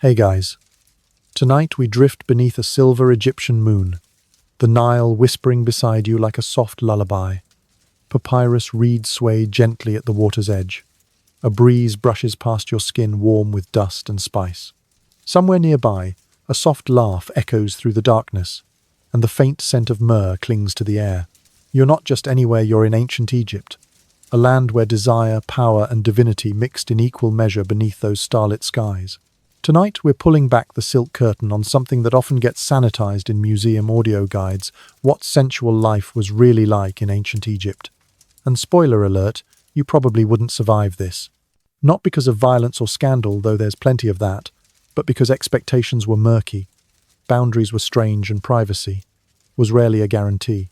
Hey guys, tonight we drift beneath a silver Egyptian moon, the Nile whispering beside you like a soft lullaby. Papyrus reeds sway gently at the water's edge. A breeze brushes past your skin warm with dust and spice. Somewhere nearby, a soft laugh echoes through the darkness, and the faint scent of myrrh clings to the air. You're not just anywhere, you're in ancient Egypt, a land where desire, power, and divinity mixed in equal measure beneath those starlit skies. Tonight, we're pulling back the silk curtain on something that often gets sanitized in museum audio guides, what sensual life was really like in ancient Egypt. And spoiler alert, you probably wouldn't survive this. Not because of violence or scandal, though there's plenty of that, but because expectations were murky, boundaries were strange, and privacy was rarely a guarantee.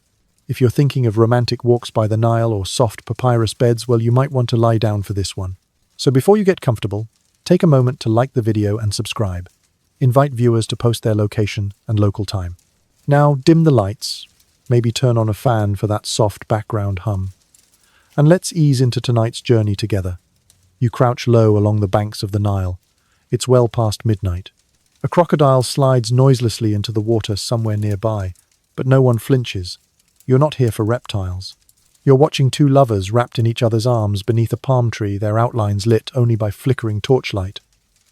If you're thinking of romantic walks by the Nile or soft papyrus beds, well, you might want to lie down for this one. So before you get comfortable, take a moment to like the video and subscribe. Invite viewers to post their location and local time. Now dim the lights, maybe turn on a fan for that soft background hum. And let's ease into tonight's journey together. You crouch low along the banks of the Nile. It's well past midnight. A crocodile slides noiselessly into the water somewhere nearby, but no one flinches. You're not here for reptiles. You're watching two lovers wrapped in each other's arms beneath a palm tree, their outlines lit only by flickering torchlight.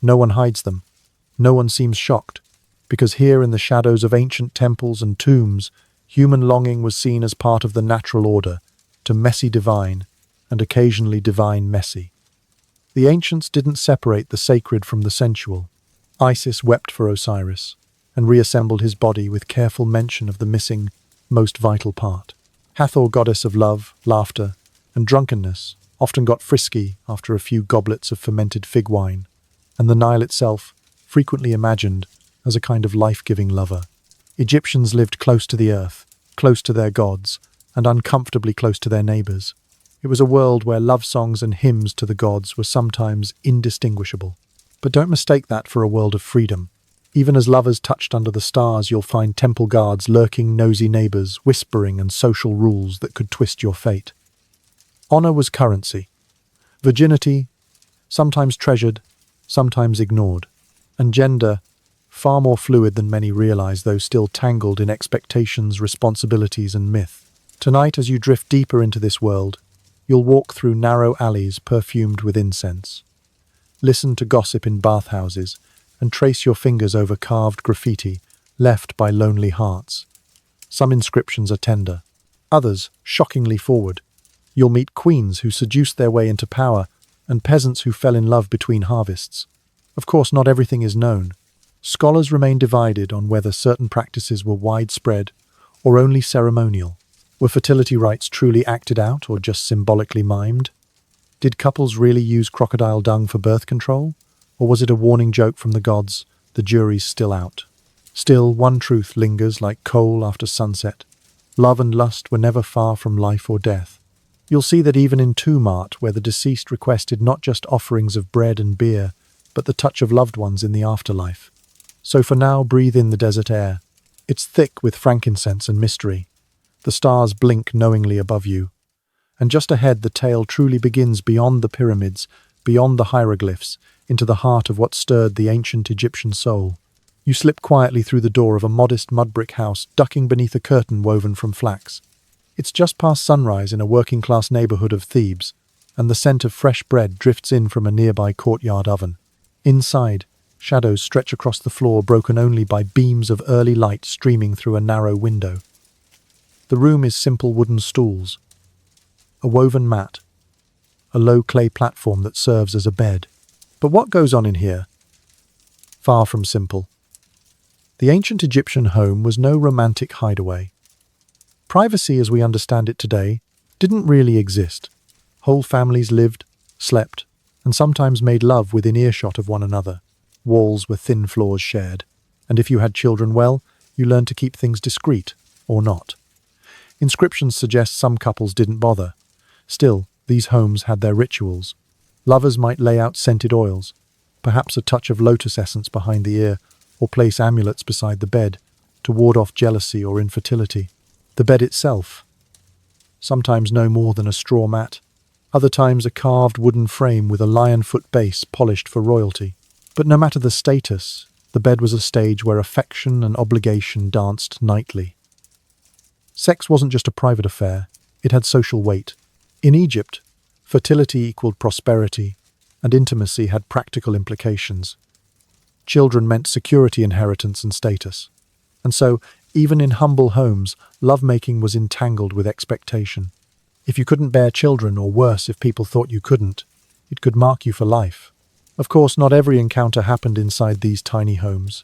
No one hides them. No one seems shocked, because here in the shadows of ancient temples and tombs, human longing was seen as part of the natural order, to messy divine, and occasionally divine messy. The ancients didn't separate the sacred from the sensual. Isis wept for Osiris, and reassembled his body with careful mention of the missing, most vital part. Hathor, goddess of love, laughter, and drunkenness, often got frisky after a few goblets of fermented fig wine, and the Nile itself, frequently imagined as a kind of life-giving lover. Egyptians lived close to the earth, close to their gods, and uncomfortably close to their neighbors. It was a world where love songs and hymns to the gods were sometimes indistinguishable. But don't mistake that for a world of freedom. Even as lovers touched under the stars, you'll find temple guards lurking, nosy neighbors, whispering, and social rules that could twist your fate. Honor was currency. Virginity, sometimes treasured, sometimes ignored. And gender, far more fluid than many realize, though still tangled in expectations, responsibilities, and myth. Tonight, as you drift deeper into this world, you'll walk through narrow alleys perfumed with incense. Listen to gossip in bathhouses, and trace your fingers over carved graffiti left by lonely hearts. Some inscriptions are tender, others shockingly forward. You'll meet queens who seduced their way into power and peasants who fell in love between harvests. Of course, not everything is known. Scholars remain divided on whether certain practices were widespread or only ceremonial. Were fertility rites truly acted out or just symbolically mimed? Did couples really use crocodile dung for birth control? Or was it a warning joke from the gods? The jury's still out. Still, one truth lingers like coal after sunset. Love and lust were never far from life or death. You'll see that even in tomb art, where the deceased requested not just offerings of bread and beer, but the touch of loved ones in the afterlife. So for now, breathe in the desert air. It's thick with frankincense and mystery. The stars blink knowingly above you. And just ahead, the tale truly begins beyond the pyramids, beyond the hieroglyphs, into the heart of what stirred the ancient Egyptian soul. You slip quietly through the door of a modest mud-brick house, ducking beneath a curtain woven from flax. It's just past sunrise in a working-class neighborhood of Thebes, and the scent of fresh bread drifts in from a nearby courtyard oven. Inside, shadows stretch across the floor, broken only by beams of early light streaming through a narrow window. The room is simple wooden stools, a woven mat, a low clay platform that serves as a bed. But what goes on in here? Far from simple. The ancient Egyptian home was no romantic hideaway. Privacy as we understand it today didn't really exist. Whole families lived, slept, and sometimes made love within earshot of one another. Walls were thin floors shared, and if you had children, well, you learned to keep things discreet, or not. Inscriptions suggest some couples didn't bother. Still, these homes had their rituals. Lovers might lay out scented oils, perhaps a touch of lotus essence behind the ear, or place amulets beside the bed to ward off jealousy or infertility. The bed itself, sometimes no more than a straw mat, other times a carved wooden frame with a lion-foot base polished for royalty. But no matter the status, the bed was a stage where affection and obligation danced nightly. Sex wasn't just a private affair, it had social weight. In Egypt, fertility equaled prosperity, and intimacy had practical implications. Children meant security, inheritance, and status. And so, even in humble homes, lovemaking was entangled with expectation. If you couldn't bear children, or worse, if people thought you couldn't, it could mark you for life. Of course, not every encounter happened inside these tiny homes.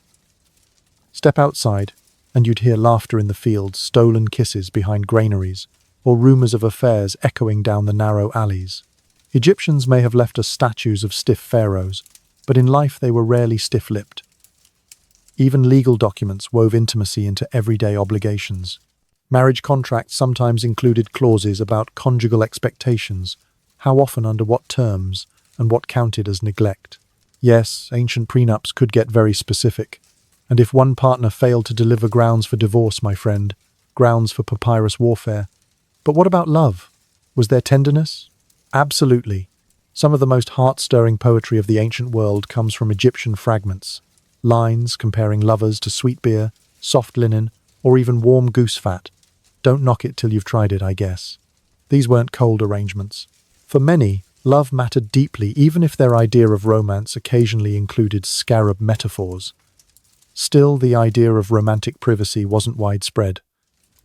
Step outside, and you'd hear laughter in the fields, stolen kisses behind granaries, or rumors of affairs echoing down the narrow alleys. Egyptians may have left us statues of stiff pharaohs, but in life they were rarely stiff-lipped. Even legal documents wove intimacy into everyday obligations. Marriage contracts sometimes included clauses about conjugal expectations, how often, under what terms, and what counted as neglect. Yes, ancient prenups could get very specific, and if one partner failed to deliver, grounds for divorce, my friend, grounds for papyrus warfare. But what about love? Was there tenderness? Absolutely. Some of the most heart-stirring poetry of the ancient world comes from Egyptian fragments. Lines comparing lovers to sweet beer, soft linen, or even warm goose fat. Don't knock it till you've tried it, I guess. These weren't cold arrangements. For many, love mattered deeply, even if their idea of romance occasionally included scarab metaphors. Still, the idea of romantic privacy wasn't widespread.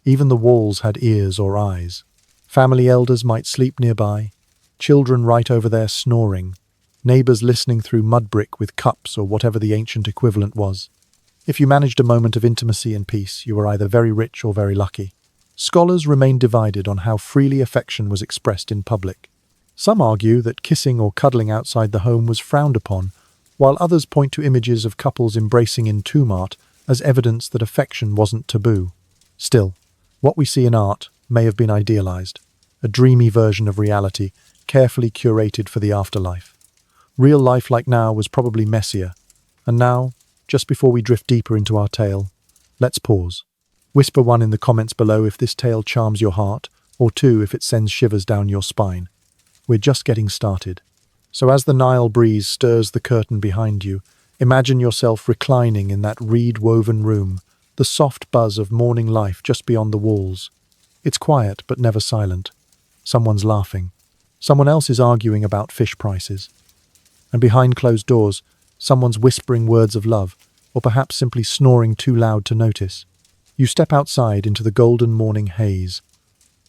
Even the walls had ears or eyes. Family elders might sleep nearby, children right over there snoring, neighbors listening through mud brick with cups or whatever the ancient equivalent was. If you managed a moment of intimacy and peace, you were either very rich or very lucky. Scholars remain divided on how freely affection was expressed in public. Some argue that kissing or cuddling outside the home was frowned upon, while others point to images of couples embracing in tomb art as evidence that affection wasn't taboo. Still, what we see in art may have been idealized, a dreamy version of reality, carefully curated for the afterlife. Real life like now was probably messier. And now, just before we drift deeper into our tale, let's pause. Whisper one in the comments below if this tale charms your heart, or two if it sends shivers down your spine. We're just getting started. So as the Nile breeze stirs the curtain behind you, imagine yourself reclining in that reed-woven room, the soft buzz of morning life just beyond the walls. It's quiet but never silent. Someone's laughing. Someone else is arguing about fish prices. And behind closed doors, someone's whispering words of love, or perhaps simply snoring too loud to notice. You step outside into the golden morning haze.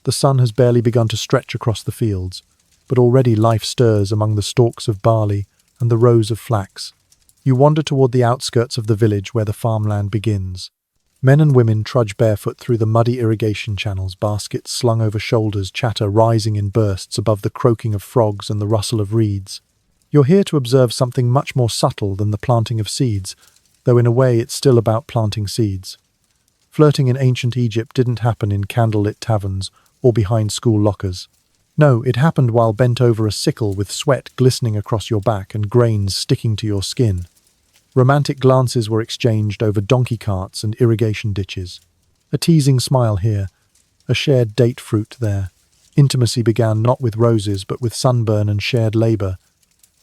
The sun has barely begun to stretch across the fields, but already life stirs among the stalks of barley and the rows of flax. You wander toward the outskirts of the village where the farmland begins. Men and women trudge barefoot through the muddy irrigation channels, baskets slung over shoulders, chatter rising in bursts above the croaking of frogs and the rustle of reeds. You're here to observe something much more subtle than the planting of seeds, though in a way it's still about planting seeds. Flirting in ancient Egypt didn't happen in candlelit taverns or behind school lockers. No, it happened while bent over a sickle with sweat glistening across your back and grains sticking to your skin. Romantic glances were exchanged over donkey carts and irrigation ditches. A teasing smile here, a shared date fruit there. Intimacy began not with roses but with sunburn and shared labor.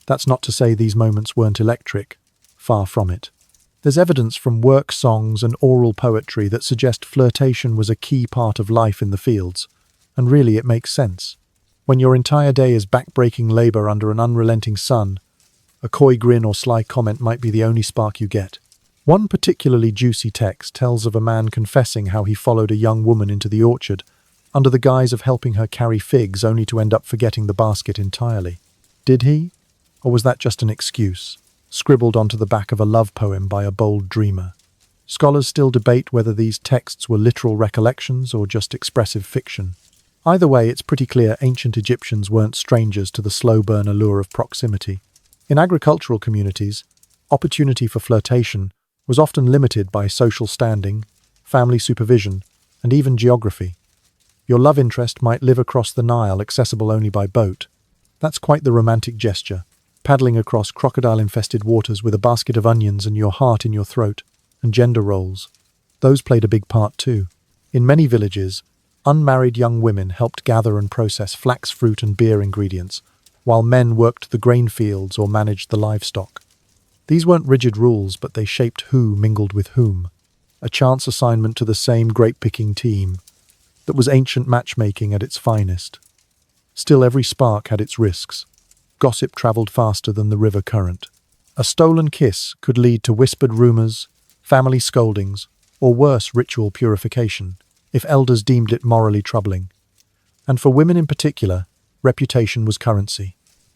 That's not to say these moments weren't electric. Far from it. There's evidence from work songs and oral poetry that suggest flirtation was a key part of life in the fields. And really it makes sense. When your entire day is back-breaking labor under an unrelenting sun, a coy grin or sly comment might be the only spark you get. One particularly juicy text tells of a man confessing how he followed a young woman into the orchard under the guise of helping her carry figs only to end up forgetting the basket entirely. Did he? Or was that just an excuse, scribbled onto the back of a love poem by a bold dreamer? Scholars still debate whether these texts were literal recollections or just expressive fiction. Either way, it's pretty clear ancient Egyptians weren't strangers to the slow-burn allure of proximity. In agricultural communities, opportunity for flirtation was often limited by social standing, family supervision, and even geography. Your love interest might live across the Nile, accessible only by boat. That's quite the romantic gesture, paddling across crocodile-infested waters with a basket of onions and your heart in your throat, and gender roles. Those played a big part too. In many villages, unmarried young women helped gather and process flax fruit and beer ingredients, while men worked the grain fields or managed the livestock. These weren't rigid rules, but they shaped who mingled with whom. A chance assignment to the same grape-picking team that was ancient matchmaking at its finest. Still, every spark had its risks. Gossip traveled faster than the river current. A stolen kiss could lead to whispered rumors, family scoldings, or worse, ritual purification, if elders deemed it morally troubling. And for women in particular, reputation was currency.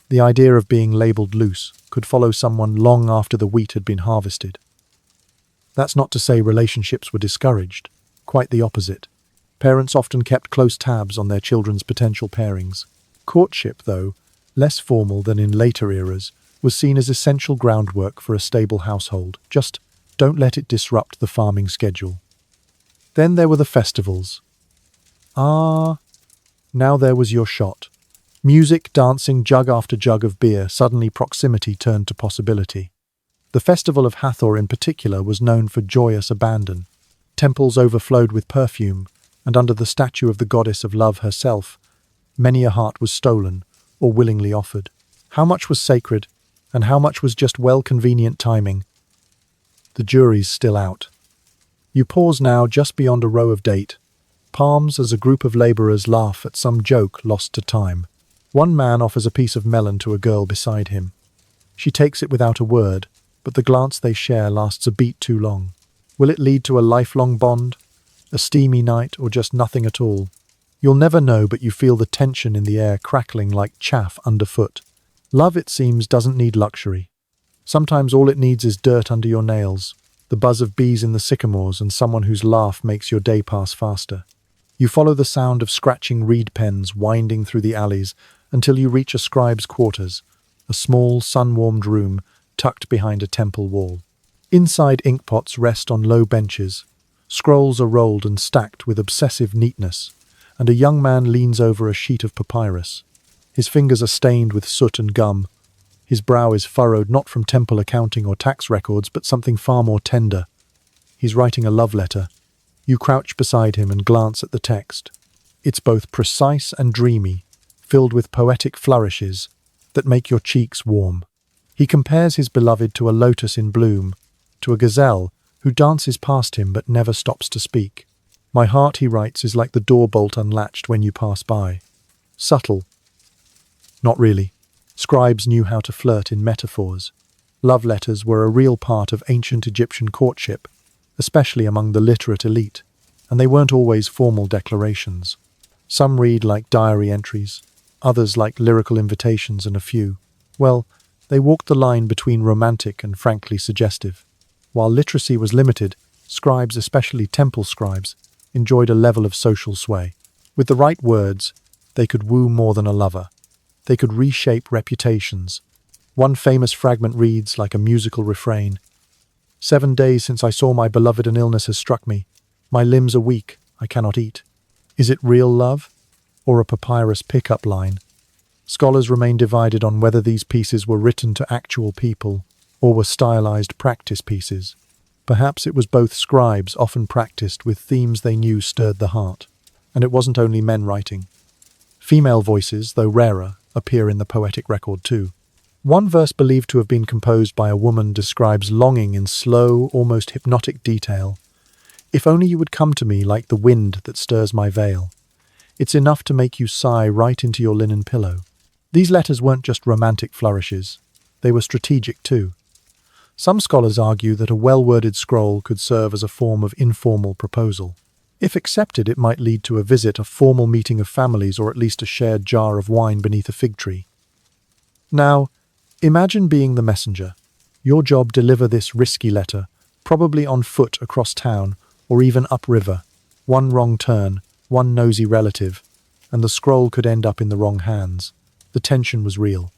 The idea of being labelled loose could follow someone long after the wheat had been harvested. That's not to say relationships were discouraged. Quite the opposite. Parents often kept close tabs on their children's potential pairings. Courtship, though, less formal than in later eras, was seen as essential groundwork for a stable household. Just don't let it disrupt the farming schedule. Then there were the festivals. Now there was your shot. Music, dancing, jug after jug of beer, suddenly proximity turned to possibility. The festival of Hathor in particular was known for joyous abandon. Temples overflowed with perfume, and under the statue of the goddess of love herself, many a heart was stolen or willingly offered. How much was sacred, and how much was just well-convenient timing? The jury's still out. You pause now just beyond a row of date. Palms as a group of labourers laugh at some joke lost to time. One man offers a piece of melon to a girl beside him. She takes it without a word, but the glance they share lasts a beat too long. Will it lead to a lifelong bond? A steamy night, or just nothing at all? You'll never know, but you feel the tension in the air crackling like chaff underfoot. Love, it seems, doesn't need luxury. Sometimes all it needs is dirt under your nails, the buzz of bees in the sycamores, and someone whose laugh makes your day pass faster. You follow the sound of scratching reed pens winding through the alleys until you reach a scribe's quarters, a small, sun-warmed room tucked behind a temple wall. Inside, inkpots rest on low benches. Scrolls are rolled and stacked with obsessive neatness, and a young man leans over a sheet of papyrus. His fingers are stained with soot and gum. His brow is furrowed not from temple accounting or tax records, but something far more tender. He's writing a love letter. You crouch beside him and glance at the text. It's both precise and dreamy, filled with poetic flourishes that make your cheeks warm. He compares his beloved to a lotus in bloom, to a gazelle who dances past him but never stops to speak. My heart, he writes, is like the door bolt unlatched when you pass by. Subtle. Not really. Scribes knew how to flirt in metaphors. Love letters were a real part of ancient Egyptian courtship, especially among the literate elite, and they weren't always formal declarations. Some read like diary entries, others like lyrical invitations, and a few, well, they walked the line between romantic and frankly suggestive. While literacy was limited, scribes, especially temple scribes, enjoyed a level of social sway. With the right words, they could woo more than a lover. They could reshape reputations. One famous fragment reads like a musical refrain. 7 days since I saw my beloved, an illness has struck me. My limbs are weak, I cannot eat. Is it real love, or a papyrus pickup line? Scholars remain divided on whether these pieces were written to actual people or were stylized practice pieces. Perhaps it was both. Scribes often practiced with themes they knew stirred the heart. And it wasn't only men writing. Female voices, though rarer, appear in the poetic record too. One verse believed to have been composed by a woman describes longing in slow, almost hypnotic detail. If only you would come to me like the wind that stirs my veil. It's enough to make you sigh right into your linen pillow. These letters weren't just romantic flourishes. They were strategic too. Some scholars argue that a well-worded scroll could serve as a form of informal proposal. If accepted, it might lead to a visit, a formal meeting of families, or at least a shared jar of wine beneath a fig tree. Now, imagine being the messenger. Your job: deliver this risky letter, probably on foot across town, or even upriver. One wrong turn, one nosy relative, and the scroll could end up in the wrong hands. The tension was real.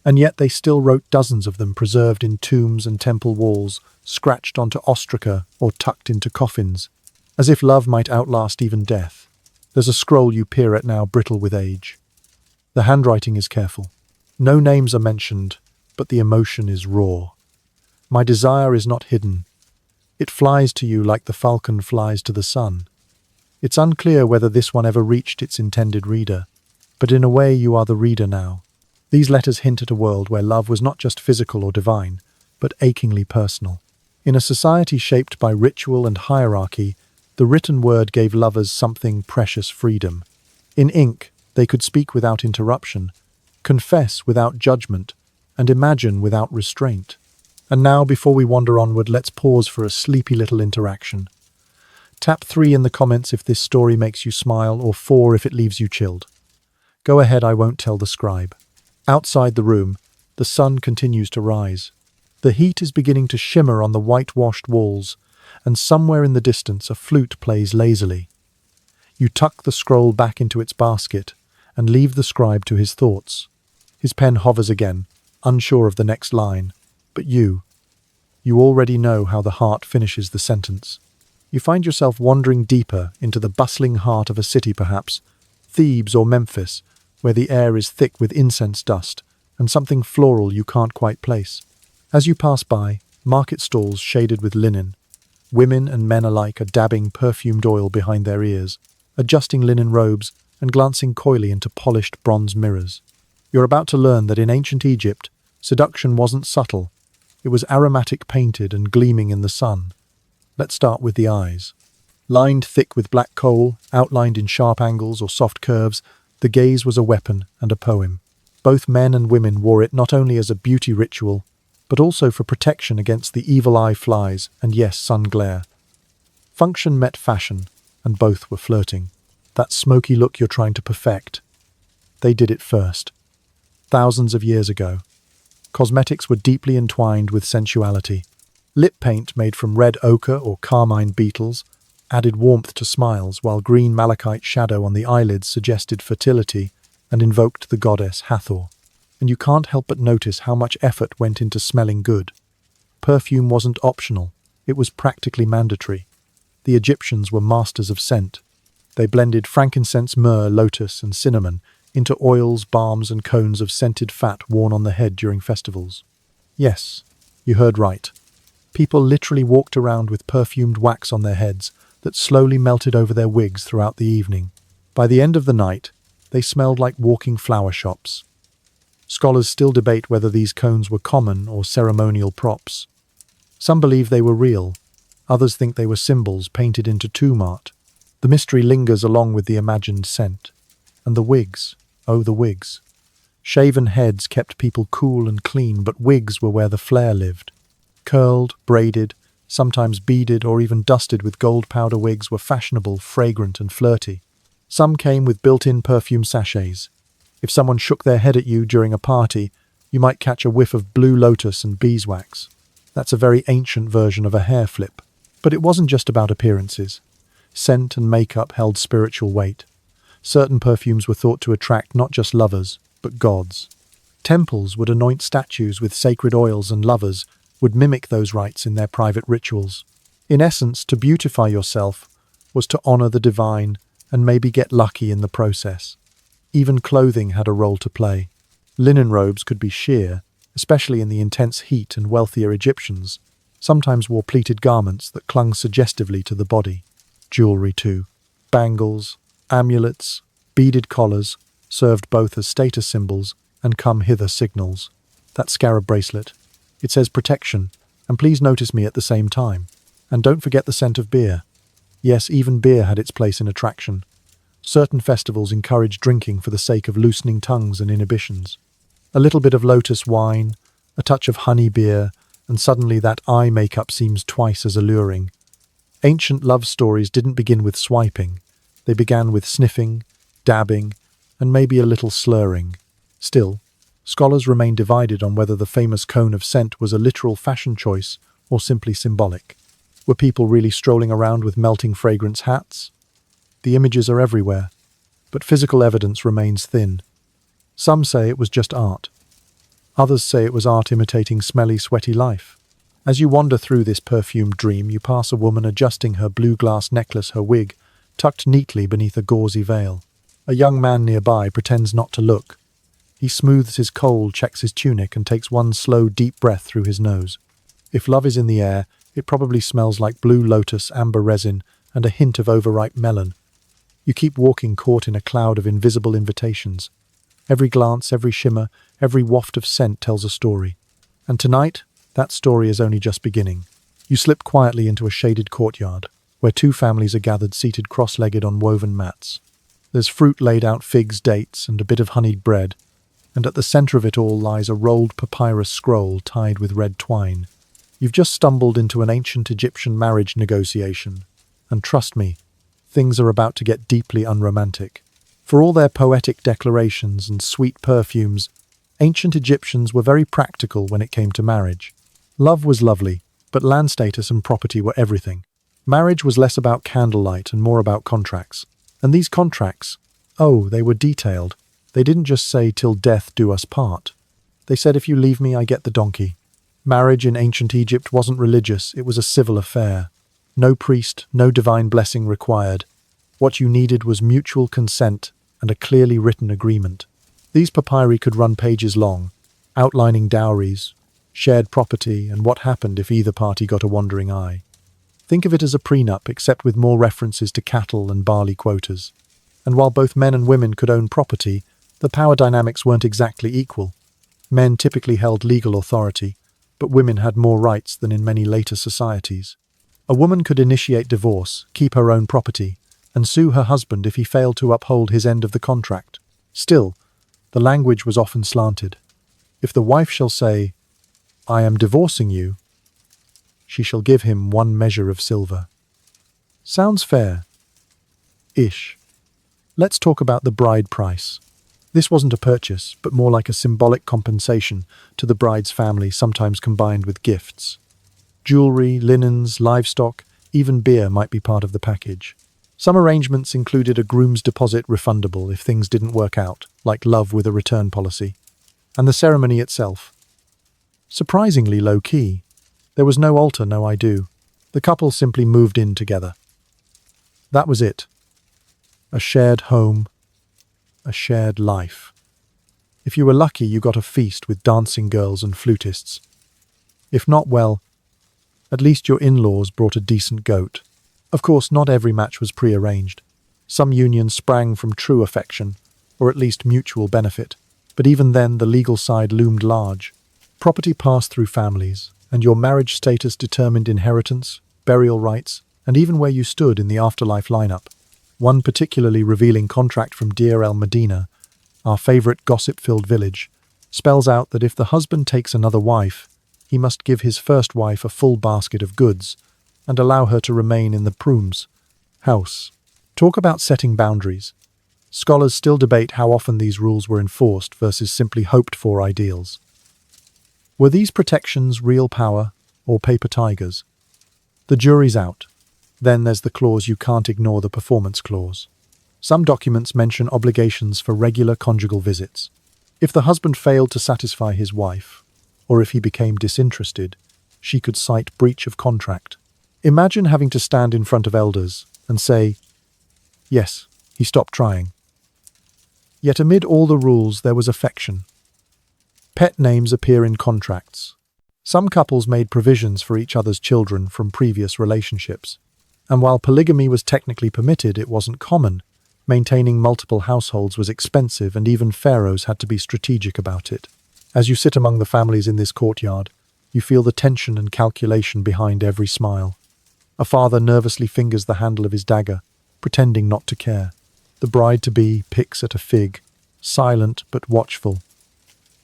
And yet they still wrote dozens of them, preserved in tombs and temple walls, scratched onto ostraca or tucked into coffins, as if love might outlast even death. There's a scroll you peer at now, brittle with age. The handwriting is careful. No names are mentioned, but the emotion is raw. My desire is not hidden. It flies to you like the falcon flies to the sun. It's unclear whether this one ever reached its intended reader, but in a way you are the reader now. These letters hint at a world where love was not just physical or divine, but achingly personal. In a society shaped by ritual and hierarchy, the written word gave lovers something precious: freedom. In ink, they could speak without interruption, confess without judgment, and imagine without restraint. And now, before we wander onward, let's pause for a sleepy little interaction. Tap 3 in the comments if this story makes you smile, or 4 if it leaves you chilled. Go ahead, I won't tell the scribe. Outside the room, the sun continues to rise. The heat is beginning to shimmer on the whitewashed walls, and somewhere in the distance a flute plays lazily. You tuck the scroll back into its basket and leave the scribe to his thoughts. His pen hovers again, unsure of the next line. But you already know how the heart finishes the sentence. You find yourself wandering deeper into the bustling heart of a city, perhaps Thebes or Memphis, where the air is thick with incense dust and something floral you can't quite place. As you pass by, market stalls shaded with linen. Women and men alike are dabbing perfumed oil behind their ears, adjusting linen robes and glancing coyly into polished bronze mirrors. You're about to learn that in ancient Egypt, seduction wasn't subtle. It was aromatic, painted and gleaming in the sun. Let's start with the eyes. Lined thick with black coal, outlined in sharp angles or soft curves, the gaze was a weapon and a poem. Both men and women wore it not only as a beauty ritual, but also for protection against the evil eye flies and, yes, sun glare. Function met fashion, and both were flirting. That smoky look you're trying to perfect. They did it first. Thousands of years ago. Cosmetics were deeply entwined with sensuality. Lip paint made from red ochre or carmine beetles added warmth to smiles, while green malachite shadow on the eyelids suggested fertility and invoked the goddess Hathor. And you can't help but notice how much effort went into smelling good. Perfume wasn't optional, it was practically mandatory. The Egyptians were masters of scent. They blended frankincense, myrrh, lotus, and cinnamon into oils, balms, and cones of scented fat worn on the head during festivals. Yes, you heard right. People literally walked around with perfumed wax on their heads that slowly melted over their wigs throughout the evening. By the end of the night, they smelled like walking flower shops. Scholars still debate whether these cones were common or ceremonial props. Some believe they were real, others think they were symbols painted into tomb art. The mystery lingers along with the imagined scent. And the wigs, oh the wigs. Shaven heads kept people cool and clean, but wigs were where the flair lived. Curled, braided, sometimes beaded or even dusted with gold powder wigs were fashionable, fragrant and flirty. Some came with built-in perfume sachets. If someone shook their head at you during a party, you might catch a whiff of blue lotus and beeswax. That's a very ancient version of a hair flip. But it wasn't just about appearances. Scent and makeup held spiritual weight. Certain perfumes were thought to attract not just lovers, but gods. Temples would anoint statues with sacred oils, and lovers would mimic those rites in their private rituals. In essence, to beautify yourself was to honor the divine and maybe get lucky in the process. Even clothing had a role to play. Linen robes could be sheer, especially in the intense heat, and wealthier Egyptians sometimes wore pleated garments that clung suggestively to the body. Jewelry too. Bangles, amulets, beaded collars served both as status symbols and come-hither signals. That scarab bracelet, it says protection, and please notice me at the same time. And don't forget the scent of beer. Yes, even beer had its place in attraction. Certain festivals encouraged drinking for the sake of loosening tongues and inhibitions. A little bit of lotus wine, a touch of honey beer, and suddenly that eye makeup seems twice as alluring. Ancient love stories didn't begin with swiping. They began with sniffing, dabbing, and maybe a little slurring. Still, scholars remain divided on whether the famous cone of scent was a literal fashion choice or simply symbolic. Were people really strolling around with melting fragrance hats? The images are everywhere, but physical evidence remains thin. Some say it was just art. Others say it was art imitating smelly, sweaty life. As you wander through this perfumed dream, you pass a woman adjusting her blue glass necklace, her wig tucked neatly beneath a gauzy veil. A young man nearby pretends not to look. He smooths his kohl, checks his tunic, and takes one slow, deep breath through his nose. If love is in the air, it probably smells like blue lotus, amber resin, and a hint of overripe melon. You keep walking, caught in a cloud of invisible invitations. Every glance, every shimmer, every waft of scent tells a story. And tonight, That story is only just beginning. You slip quietly into a shaded courtyard, where two families are gathered seated cross-legged on woven mats. There's fruit laid out, figs, dates, and a bit of honeyed bread, and at the center of it all lies a rolled papyrus scroll tied with red twine. You've just stumbled into an ancient Egyptian marriage negotiation, and trust me, things are about to get deeply unromantic. For all their poetic declarations and sweet perfumes, ancient Egyptians were very practical when it came to marriage. Love was lovely, but land status and property were everything. Marriage was less about candlelight and more about contracts. And these contracts, oh, they were detailed. They didn't just say, "Till death do us part." They said, "If you leave me, I get the donkey." Marriage in ancient Egypt wasn't religious, it was a civil affair. No priest, no divine blessing required. What you needed was mutual consent and a clearly written agreement. These papyri could run pages long, outlining dowries, shared property, and what happened if either party got a wandering eye. Think of it as a prenup, except with more references to cattle and barley quotas. And while both men and women could own property, the power dynamics weren't exactly equal. Men typically held legal authority, but women had more rights than in many later societies. A woman could initiate divorce, keep her own property, and sue her husband if he failed to uphold his end of the contract. Still, the language was often slanted. If the wife shall say, "I am divorcing you," she shall give him 1 measure of silver. Sounds fair? Ish. Let's talk about the bride price. This wasn't a purchase, but more like a symbolic compensation to the bride's family, sometimes combined with gifts. Jewelry, linens, livestock, even beer might be part of the package. Some arrangements included a groom's deposit refundable if things didn't work out, like love with a return policy. And the ceremony itself? Surprisingly low-key. There was no altar, no I do. The couple simply moved in together. That was it. A shared home, a shared life. If you were lucky, you got a feast with dancing girls and flutists. If not, well, at least your in-laws brought a decent goat. Of course, not every match was pre-arranged. Some unions sprang from true affection, or at least mutual benefit. But even then, the legal side loomed large. Property passed through families, and your marriage status determined inheritance, burial rights, and even where you stood in the afterlife lineup. One particularly revealing contract from Deir el-Medina, our favorite gossip-filled village, spells out that if the husband takes another wife, he must give his first wife a full basket of goods and allow her to remain in the Prum's house. Talk about setting boundaries. Scholars still debate how often these rules were enforced versus simply hoped-for ideals. Were these protections real power or paper tigers? The jury's out. Then there's the clause you can't ignore, the performance clause. Some documents mention obligations for regular conjugal visits. If the husband failed to satisfy his wife, or if he became disinterested, she could cite breach of contract. Imagine having to stand in front of elders and say, "Yes, he stopped trying." Yet amid all the rules there was affection. Pet names appear in contracts. Some couples made provisions for each other's children from previous relationships. And while polygamy was technically permitted, it wasn't common. Maintaining multiple households was expensive, and even pharaohs had to be strategic about it. As you sit among the families in this courtyard, you feel the tension and calculation behind every smile. A father nervously fingers the handle of his dagger, pretending not to care. The bride-to-be picks at a fig, silent but watchful.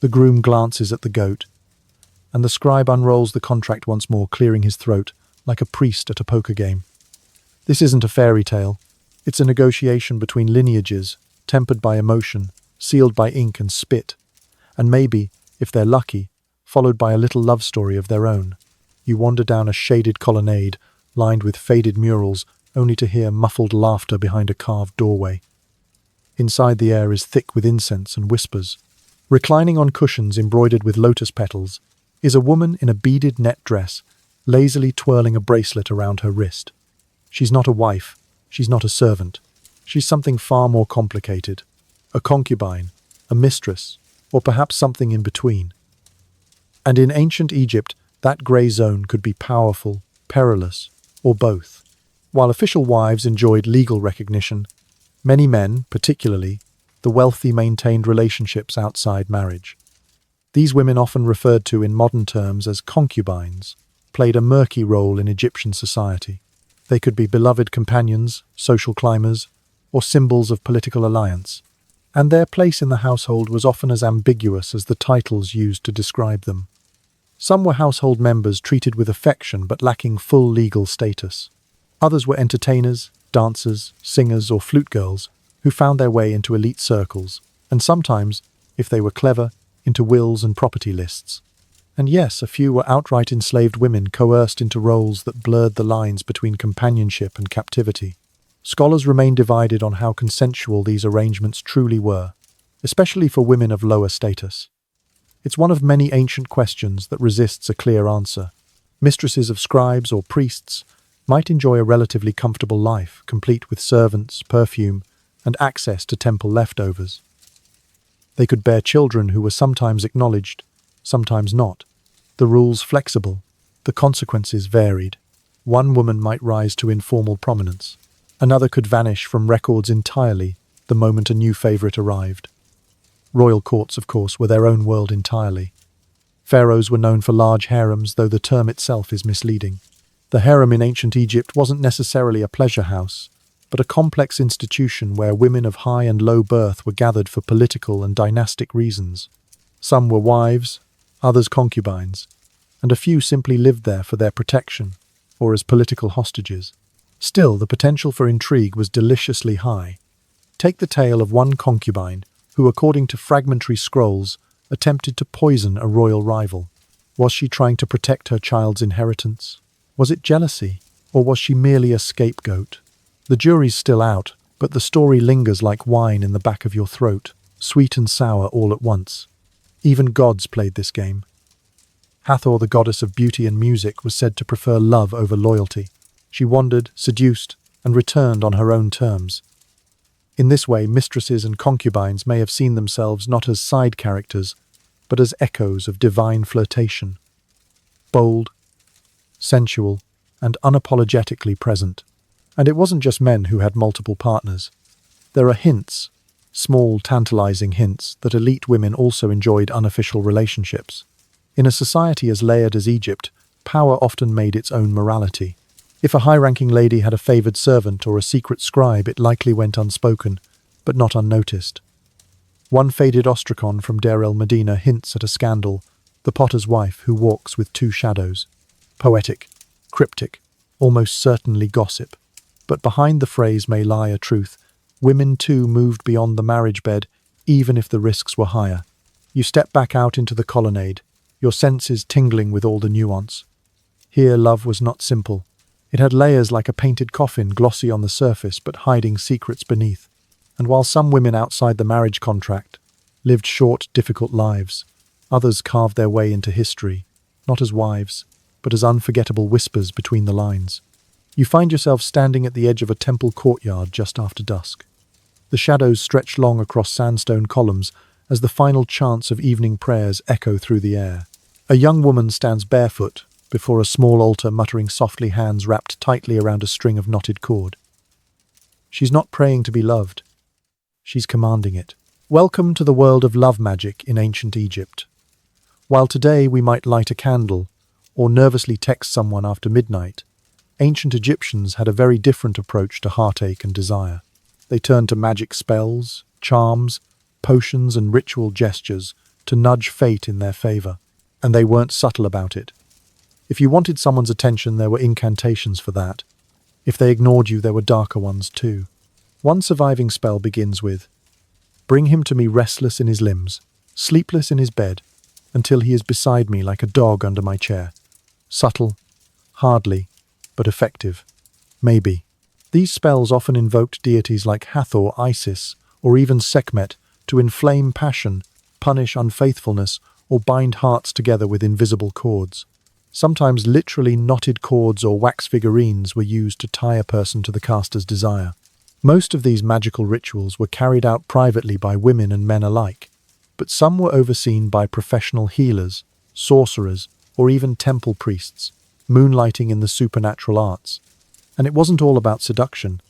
The groom glances at the goat, and the scribe unrolls the contract once more, clearing his throat like a priest at a poker game. This isn't a fairy tale. It's a negotiation between lineages, tempered by emotion, sealed by ink and spit, and maybe, if they're lucky, followed by a little love story of their own. You wander down a shaded colonnade, lined with faded murals, only to hear muffled laughter behind a carved doorway. Inside, the air is thick with incense and whispers. Reclining on cushions embroidered with lotus petals is a woman in a beaded net dress, lazily twirling a bracelet around her wrist. She's not a wife, she's not a servant. She's something far more complicated. A concubine, a mistress, or perhaps something in between. And in ancient Egypt, that grey zone could be powerful, perilous, or both. While official wives enjoyed legal recognition, many men, particularly the wealthy, maintained relationships outside marriage. These women, often referred to in modern terms as concubines, played a murky role in Egyptian society. They could be beloved companions, social climbers, or symbols of political alliance, and their place in the household was often as ambiguous as the titles used to describe them. Some were household members treated with affection but lacking full legal status. Others were entertainers, dancers, singers, or flute girls who found their way into elite circles, and sometimes, if they were clever, into wills and property lists. And yes, a few were outright enslaved women coerced into roles that blurred the lines between companionship and captivity. Scholars remain divided on how consensual these arrangements truly were, especially for women of lower status. It's one of many ancient questions that resists a clear answer. Mistresses of scribes or priests might enjoy a relatively comfortable life, complete with servants, perfume, and access to temple leftovers. They could bear children who were sometimes acknowledged, sometimes not. The rules flexible, the consequences varied. One woman might rise to informal prominence. Another could vanish from records entirely the moment a new favourite arrived. Royal courts, of course, were their own world entirely. Pharaohs were known for large harems, though the term itself is misleading. The harem in ancient Egypt wasn't necessarily a pleasure house, but a complex institution where women of high and low birth were gathered for political and dynastic reasons. Some were wives, others concubines, and a few simply lived there for their protection, or as political hostages. Still, the potential for intrigue was deliciously high. Take the tale of one concubine who, according to fragmentary scrolls, attempted to poison a royal rival. Was she trying to protect her child's inheritance? Was it jealousy, or was she merely a scapegoat? The jury's still out, but the story lingers like wine in the back of your throat, sweet and sour all at once. Even gods played this game. Hathor, the goddess of beauty and music, was said to prefer love over loyalty. She wandered, seduced, and returned on her own terms. In this way, mistresses and concubines may have seen themselves not as side characters, but as echoes of divine flirtation. Bold, sensual, and unapologetically present. And it wasn't just men who had multiple partners. There are hints, small, tantalizing hints, that elite women also enjoyed unofficial relationships. In a society as layered as Egypt, power often made its own morality. If a high-ranking lady had a favored servant or a secret scribe, it likely went unspoken, but not unnoticed. One faded ostracon from Deir el-Medina hints at a scandal, the potter's wife who walks with two shadows. Poetic, cryptic, almost certainly gossip. But behind the phrase may lie a truth. Women too moved beyond the marriage bed, even if the risks were higher. You step back out into the colonnade, your senses tingling with all the nuance. Here love was not simple. It had layers like a painted coffin, glossy on the surface but hiding secrets beneath. And while some women outside the marriage contract lived short, difficult lives, others carved their way into history, not as wives, but as unforgettable whispers between the lines. You find yourself standing at the edge of a temple courtyard just after dusk. The shadows stretch long across sandstone columns as the final chants of evening prayers echo through the air. A young woman stands barefoot before a small altar, muttering softly, hands wrapped tightly around a string of knotted cord. She's not praying to be loved. She's commanding it. Welcome to the world of love magic in ancient Egypt. While today we might light a candle or nervously text someone after midnight, ancient Egyptians had a very different approach to heartache and desire. They turned to magic spells, charms, potions, and ritual gestures to nudge fate in their favor. And they weren't subtle about it. If you wanted someone's attention, there were incantations for that. If they ignored you, there were darker ones too. One surviving spell begins with, "Bring him to me restless in his limbs, sleepless in his bed, until he is beside me like a dog under my chair." Subtle, hardly, but effective. Maybe. These spells often invoked deities like Hathor, Isis, or even Sekhmet to inflame passion, punish unfaithfulness, or bind hearts together with invisible cords. Sometimes literally knotted cords or wax figurines were used to tie a person to the caster's desire. Most of these magical rituals were carried out privately by women and men alike, but some were overseen by professional healers, sorcerers, or even temple priests, moonlighting in the supernatural arts. And it wasn't all about seduction.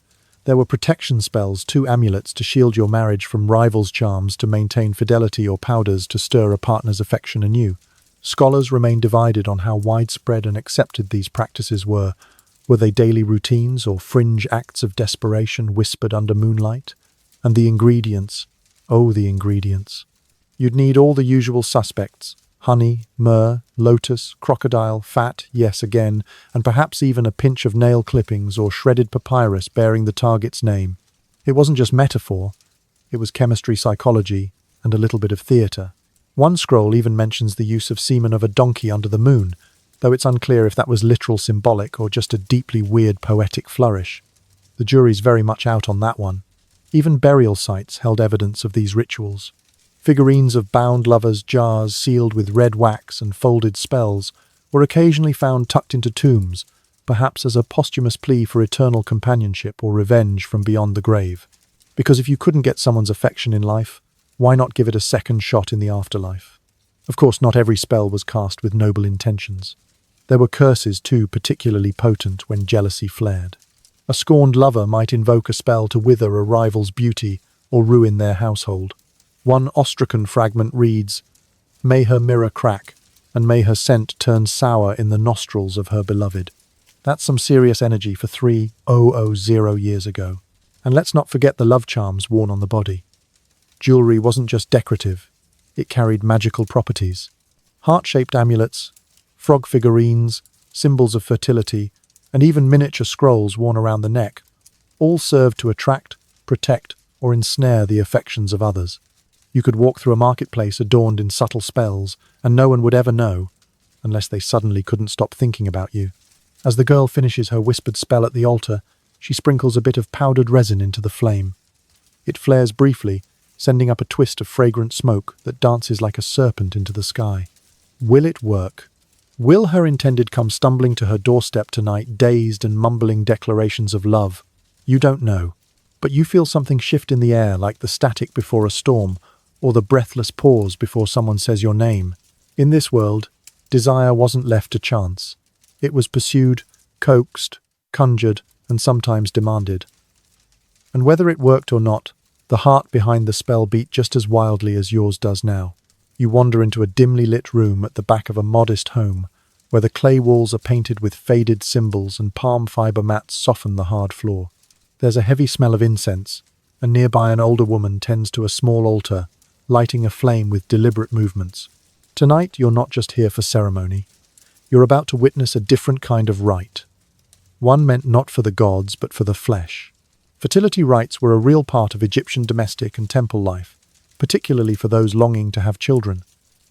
There were protection spells, 2 amulets to shield your marriage from rivals, charms to maintain fidelity, or powders to stir a partner's affection anew. Scholars remain divided on how widespread and accepted these practices were. Were they daily routines or fringe acts of desperation whispered under moonlight? And the ingredients, oh the ingredients. You'd need all the usual suspects: honey, myrrh, lotus, crocodile, fat, yes again, and perhaps even a pinch of nail clippings or shredded papyrus bearing the target's name. It wasn't just metaphor, it was chemistry, psychology, and a little bit of theatre. One scroll even mentions the use of semen of a donkey under the moon, though it's unclear if that was literal symbolic or just a deeply weird poetic flourish. The jury's very much out on that one. Even burial sites held evidence of these rituals. Figurines of bound lovers, jars sealed with red wax and folded spells, were occasionally found tucked into tombs, perhaps as a posthumous plea for eternal companionship or revenge from beyond the grave. Because if you couldn't get someone's affection in life, why not give it a second shot in the afterlife? Of course, not every spell was cast with noble intentions. There were curses too, particularly potent when jealousy flared. A scorned lover might invoke a spell to wither a rival's beauty or ruin their household. One ostracon fragment reads, "May her mirror crack, and may her scent turn sour in the nostrils of her beloved." That's some serious energy for 3000 years ago. And let's not forget the love charms worn on the body. Jewelry wasn't just decorative, it carried magical properties. Heart-shaped amulets, frog figurines, symbols of fertility, and even miniature scrolls worn around the neck, all served to attract, protect, or ensnare the affections of others. You could walk through a marketplace adorned in subtle spells, and no one would ever know, unless they suddenly couldn't stop thinking about you. As the girl finishes her whispered spell at the altar, she sprinkles a bit of powdered resin into the flame. It flares briefly, sending up a twist of fragrant smoke that dances like a serpent into the sky. Will it work? Will her intended come stumbling to her doorstep tonight, dazed and mumbling declarations of love? You don't know, but you feel something shift in the air, like the static before a storm, or the breathless pause before someone says your name. In this world, desire wasn't left to chance. It was pursued, coaxed, conjured, and sometimes demanded. And whether it worked or not, the heart behind the spell beat just as wildly as yours does now. You wander into a dimly lit room at the back of a modest home, where the clay walls are painted with faded symbols and palm fiber mats soften the hard floor. There's a heavy smell of incense, and nearby an older woman tends to a small altar, lighting a flame with deliberate movements. Tonight, you're not just here for ceremony. You're about to witness a different kind of rite. One meant not for the gods, but for the flesh. Fertility rites were a real part of Egyptian domestic and temple life, particularly for those longing to have children.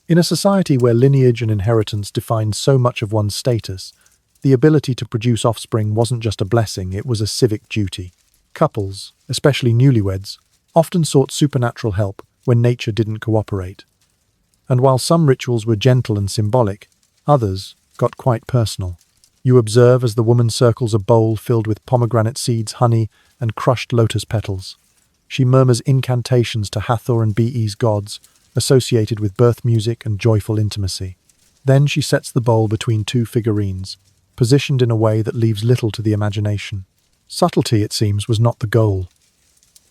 In a society where lineage and inheritance defined so much of one's status, the ability to produce offspring wasn't just a blessing, it was a civic duty. Couples, especially newlyweds, often sought supernatural help when nature didn't cooperate. And while some rituals were gentle and symbolic, others got quite personal. You observe as the woman circles a bowl filled with pomegranate seeds, honey, and crushed lotus petals. She murmurs incantations to Hathor and Be's gods, associated with birth music and joyful intimacy. Then she sets the bowl between 2 figurines, positioned in a way that leaves little to the imagination. Subtlety, it seems, was not the goal.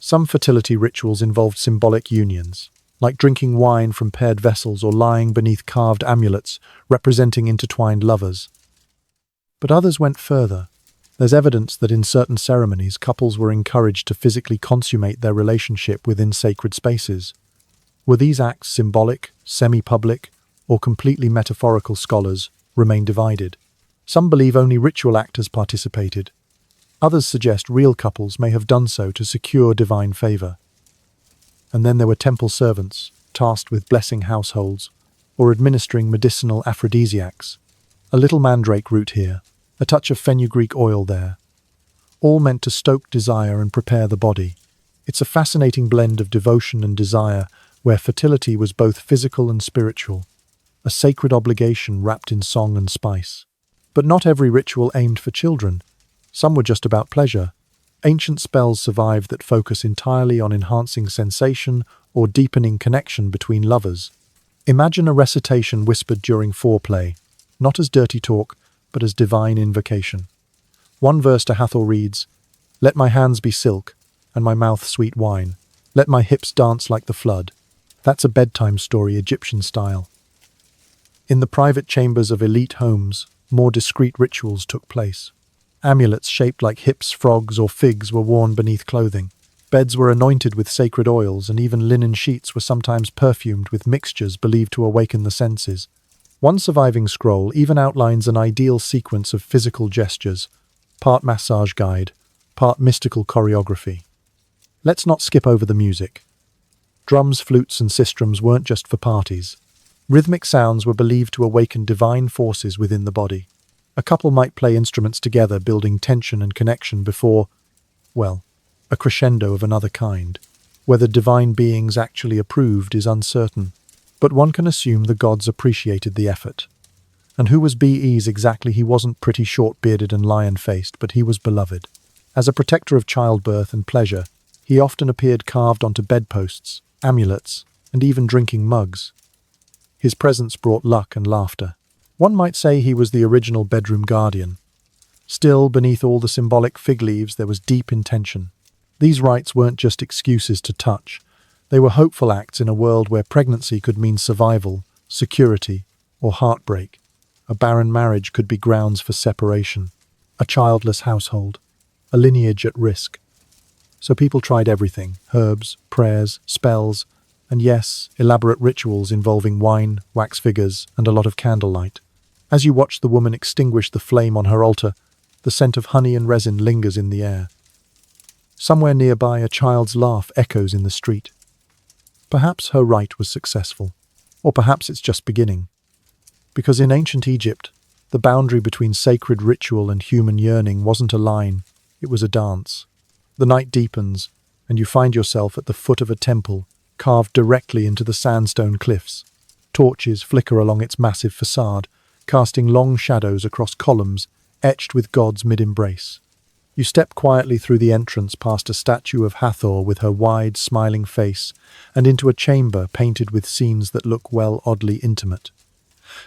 Some fertility rituals involved symbolic unions, like drinking wine from paired vessels or lying beneath carved amulets representing intertwined lovers. But others went further. There's evidence that in certain ceremonies, couples were encouraged to physically consummate their relationship within sacred spaces. Were these acts symbolic, semi-public, or completely metaphorical? Scholars remain divided. Some believe only ritual actors participated. Others suggest real couples may have done so to secure divine favor. And then there were temple servants, tasked with blessing households, or administering medicinal aphrodisiacs. A little mandrake root here, a touch of fenugreek oil there. All meant to stoke desire and prepare the body. It's a fascinating blend of devotion and desire, where fertility was both physical and spiritual, a sacred obligation wrapped in song and spice. But not every ritual aimed for children. Some were just about pleasure. Ancient spells survive that focus entirely on enhancing sensation or deepening connection between lovers. Imagine a recitation whispered during foreplay, not as dirty talk, but as divine invocation. One verse to Hathor reads, Let my hands be silk, and my mouth sweet wine. Let my hips dance like the flood. That's a bedtime story, Egyptian style. In the private chambers of elite homes, more discreet rituals took place. Amulets shaped like hips, frogs, or figs were worn beneath clothing. Beds were anointed with sacred oils, and even linen sheets were sometimes perfumed with mixtures believed to awaken the senses. One surviving scroll even outlines an ideal sequence of physical gestures, part massage guide, part mystical choreography. Let's not skip over the music. Drums, flutes, and sistrums weren't just for parties. Rhythmic sounds were believed to awaken divine forces within the body. A couple might play instruments together, building tension and connection before, well, a crescendo of another kind. Whether divine beings actually approved is uncertain, but one can assume the gods appreciated the effort. And who was BE's exactly? He wasn't pretty, short-bearded and lion-faced, but he was beloved. As a protector of childbirth and pleasure, he often appeared carved onto bedposts, amulets, and even drinking mugs. His presence brought luck and laughter. One might say he was the original bedroom guardian. Still, beneath all the symbolic fig leaves, there was deep intention. These rites weren't just excuses to touch. They were hopeful acts in a world where pregnancy could mean survival, security, or heartbreak. A barren marriage could be grounds for separation. A childless household, a lineage at risk. So people tried everything: herbs, prayers, spells, and yes, elaborate rituals involving wine, wax figures, and a lot of candlelight. As you watch the woman extinguish the flame on her altar, the scent of honey and resin lingers in the air. Somewhere nearby, a child's laugh echoes in the street. Perhaps her rite was successful, or perhaps it's just beginning. Because in ancient Egypt, the boundary between sacred ritual and human yearning wasn't a line, it was a dance. The night deepens, and you find yourself at the foot of a temple, carved directly into the sandstone cliffs. Torches flicker along its massive facade, casting long shadows across columns etched with gods mid-embrace. You step quietly through the entrance past a statue of Hathor with her wide, smiling face, and into a chamber painted with scenes that look, well, oddly intimate.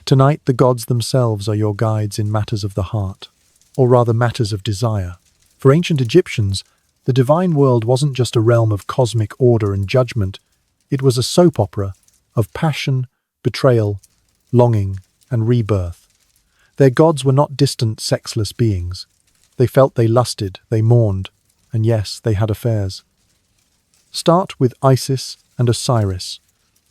Tonight, the gods themselves are your guides in matters of the heart, or rather matters of desire. For ancient Egyptians, the divine world wasn't just a realm of cosmic order and judgment, it was a soap opera of passion, betrayal, longing, and rebirth. Their gods were not distant, sexless beings. They felt, they lusted, they mourned, and yes, they had affairs. Start with Isis and Osiris,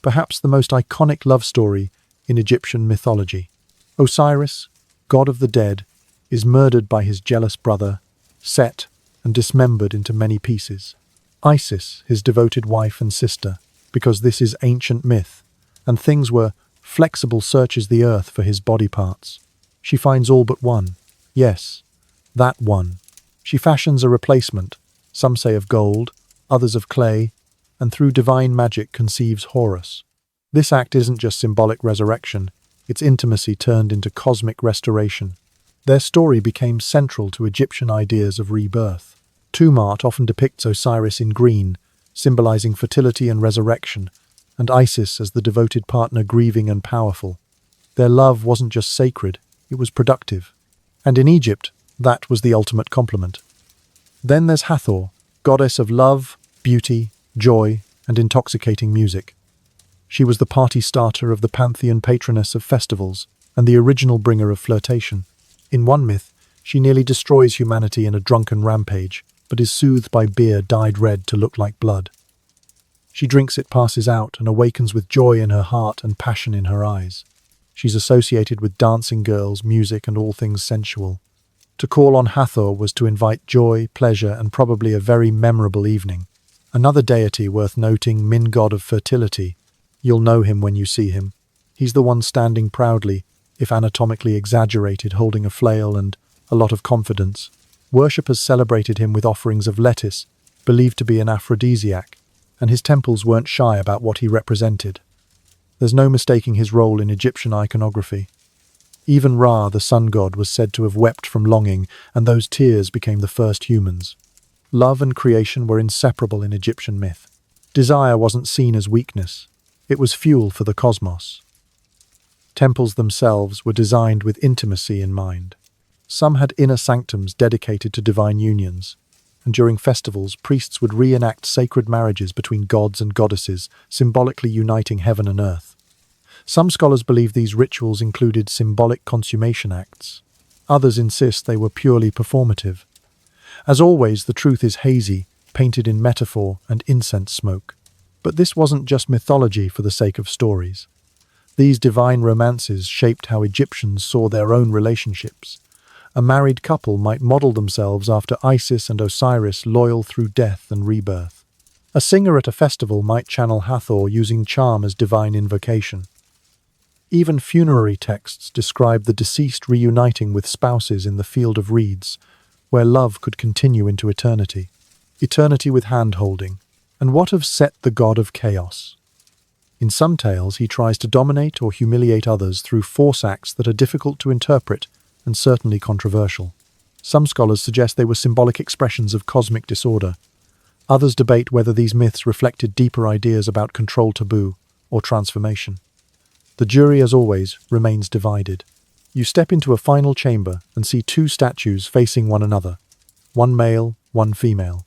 perhaps the most iconic love story in Egyptian mythology. Osiris, god of the dead, is murdered by his jealous brother, Set, and dismembered into many pieces. Isis, his devoted wife and sister, because this is ancient myth, and things were flexible, searches the earth for his body parts. She finds all but one. Yes, that one. She fashions a replacement, some say of gold, others of clay, and through divine magic conceives Horus. This act isn't just symbolic resurrection, it's intimacy turned into cosmic restoration. Their story became central to Egyptian ideas of rebirth. Tomb art often depicts Osiris in green, symbolizing fertility and resurrection, and Isis as the devoted partner, grieving and powerful. Their love wasn't just sacred, it was productive. And in Egypt, that was the ultimate complement. Then there's Hathor, goddess of love, beauty, joy, and intoxicating music. She was the party starter of the pantheon, patroness of festivals, and the original bringer of flirtation. In one myth, she nearly destroys humanity in a drunken rampage, but is soothed by beer dyed red to look like blood. She drinks it, passes out, and awakens with joy in her heart and passion in her eyes. She's associated with dancing girls, music, and all things sensual. To call on Hathor was to invite joy, pleasure, and probably a very memorable evening. Another deity worth noting, Min, god of fertility. You'll know him when you see him. He's the one standing proudly, if anatomically exaggerated, holding a flail and a lot of confidence. Worshippers celebrated him with offerings of lettuce, believed to be an aphrodisiac, and his temples weren't shy about what he represented. There's no mistaking his role in Egyptian iconography. Even Ra, the sun god, was said to have wept from longing, and those tears became the first humans. Love and creation were inseparable in Egyptian myth. Desire wasn't seen as weakness. It was fuel for the cosmos. Temples themselves were designed with intimacy in mind. Some had inner sanctums dedicated to divine unions. and during festivals, priests would reenact sacred marriages between gods and goddesses, symbolically uniting heaven and earth. Some scholars believe these rituals included symbolic consummation acts. Others insist they were purely performative. As always, the truth is hazy, painted in metaphor and incense smoke. But this wasn't just mythology for the sake of stories. These divine romances shaped how Egyptians saw their own relationships. A married couple might model themselves after Isis and Osiris, loyal through death and rebirth. A singer at a festival might channel Hathor, using charm as divine invocation. Even funerary texts describe the deceased reuniting with spouses in the field of reeds, where love could continue into eternity. Eternity with hand-holding. And what of Set, the god of chaos? In some tales, he tries to dominate or humiliate others through force acts that are difficult to interpret and certainly controversial. Some scholars suggest they were symbolic expressions of cosmic disorder. Others debate whether these myths reflected deeper ideas about control, taboo, or transformation. The jury, as always, remains divided. You step into a final chamber and see two statues facing one another, one male, one female,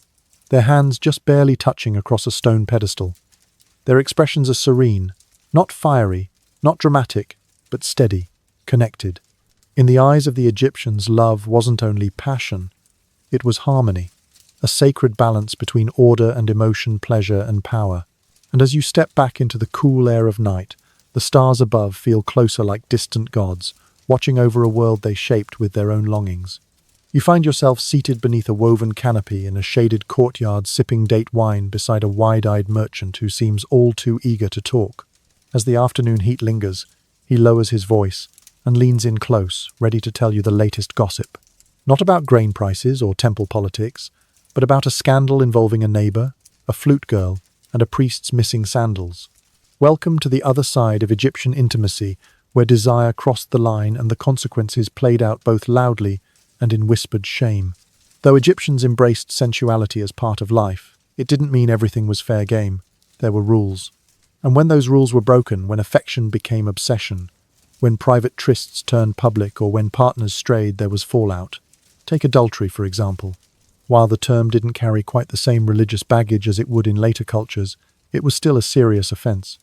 their hands just barely touching across a stone pedestal. Their expressions are serene, not fiery, not dramatic, but steady, connected. In the eyes of the Egyptians, love wasn't only passion, it was harmony, a sacred balance between order and emotion, pleasure and power. And as you step back into the cool air of night, the stars above feel closer, like distant gods, watching over a world they shaped with their own longings. You find yourself seated beneath a woven canopy in a shaded courtyard, sipping date wine beside a wide-eyed merchant who seems all too eager to talk. As the afternoon heat lingers, he lowers his voice and leans in close, ready to tell you the latest gossip. Not about grain prices or temple politics, but about a scandal involving a neighbor, a flute girl, and a priest's missing sandals. Welcome to the other side of Egyptian intimacy, where desire crossed the line and the consequences played out both loudly and in whispered shame. Though Egyptians embraced sensuality as part of life, it didn't mean everything was fair game. There were rules. And when those rules were broken, when affection became obsession, when private trysts turned public, or when partners strayed, there was fallout. Take adultery, for example. While the term didn't carry quite the same religious baggage as it would in later cultures, it was still a serious offense.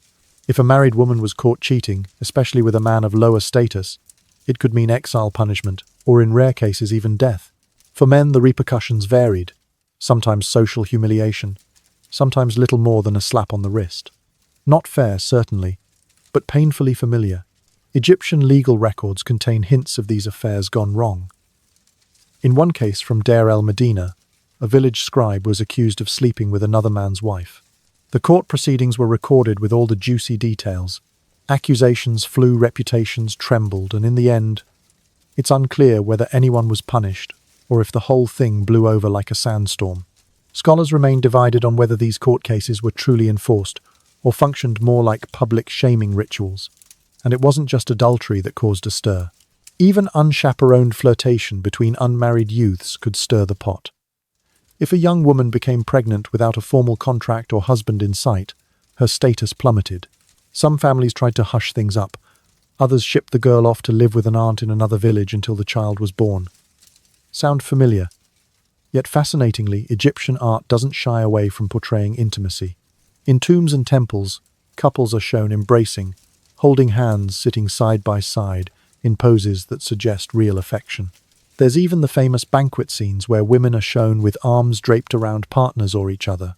If a married woman was caught cheating, especially with a man of lower status, it could mean exile punishment, or in rare cases even death. For men, the repercussions varied. Sometimes social humiliation, sometimes little more than a slap on the wrist. Not fair, certainly, but painfully familiar. Egyptian legal records contain hints of these affairs gone wrong. In one case from Deir el-Medina, a village scribe was accused of sleeping with another man's wife. The court proceedings were recorded with all the juicy details. Accusations flew, reputations trembled, and in the end, it's unclear whether anyone was punished or if the whole thing blew over like a sandstorm. Scholars remain divided on whether these court cases were truly enforced or functioned more like public shaming rituals. And it wasn't just adultery that caused a stir. Even unchaperoned flirtation between unmarried youths could stir the pot. If a young woman became pregnant without a formal contract or husband in sight, her status plummeted. Some families tried to hush things up. Others shipped the girl off to live with an aunt in another village until the child was born. Sound familiar? Yet fascinatingly, Egyptian art doesn't shy away from portraying intimacy. In tombs and temples, couples are shown embracing, holding hands, sitting side by side, in poses that suggest real affection. There's even the famous banquet scenes where women are shown with arms draped around partners or each other.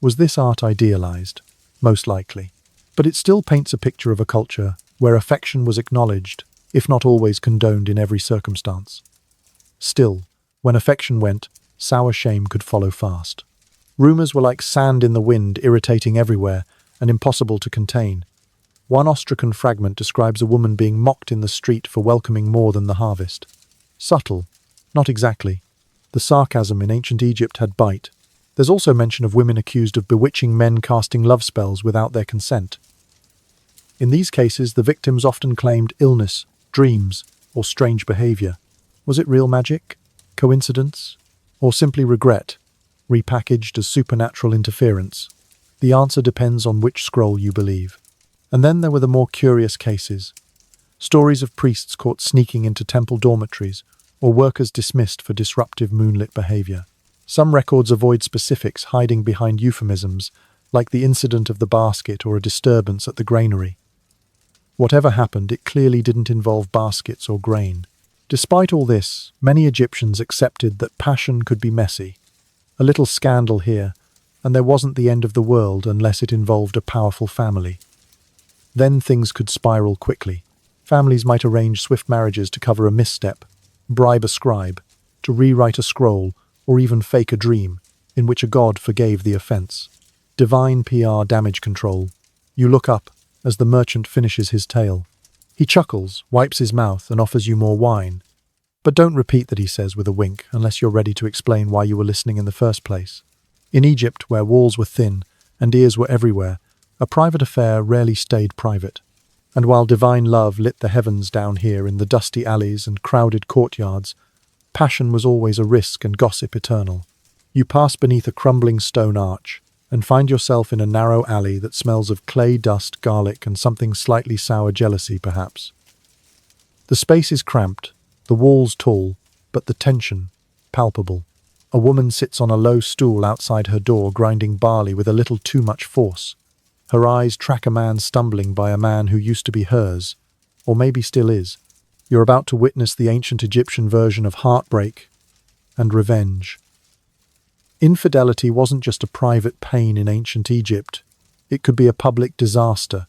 Was this art idealized? Most likely. But it still paints a picture of a culture where affection was acknowledged, if not always condoned in every circumstance. Still, when affection went, sour shame could follow fast. Rumors were like sand in the wind, irritating everywhere and impossible to contain. One Ostracan fragment describes a woman being mocked in the street for welcoming more than the harvest. Subtle, not exactly. The sarcasm in ancient Egypt had bite. There's also mention of women accused of bewitching men casting love spells without their consent. In these cases, the victims often claimed illness, dreams, or strange behavior. Was it real magic, coincidence, or simply regret, repackaged as supernatural interference? The answer depends on which scroll you believe. And then there were the more curious cases. Stories of priests caught sneaking into temple dormitories, or workers dismissed for disruptive moonlit behavior. Some records avoid specifics, hiding behind euphemisms, like the incident of the basket or a disturbance at the granary. Whatever happened, it clearly didn't involve baskets or grain. Despite all this, many Egyptians accepted that passion could be messy. A little scandal here, and there wasn't the end of the world unless it involved a powerful family. Then things could spiral quickly. Families might arrange swift marriages to cover a misstep, bribe a scribe, to rewrite a scroll, or even fake a dream, in which a god forgave the offense. Divine PR damage control. You look up as the merchant finishes his tale. He chuckles, wipes his mouth, and offers you more wine. But don't repeat that, he says with a wink, unless you're ready to explain why you were listening in the first place. In Egypt, where walls were thin and ears were everywhere, a private affair rarely stayed private. And while divine love lit the heavens down here in the dusty alleys and crowded courtyards, passion was always a risk and gossip eternal. You pass beneath a crumbling stone arch and find yourself in a narrow alley that smells of clay dust, garlic, and something slightly sour jealousy, perhaps. The space is cramped, the walls tall, but the tension palpable. A woman sits on a low stool outside her door, grinding barley with a little too much force. Her eyes track a man stumbling by a man who used to be hers, or maybe still is. You're about to witness the ancient Egyptian version of heartbreak and revenge. Infidelity wasn't just a private pain in ancient Egypt. It could be a public disaster.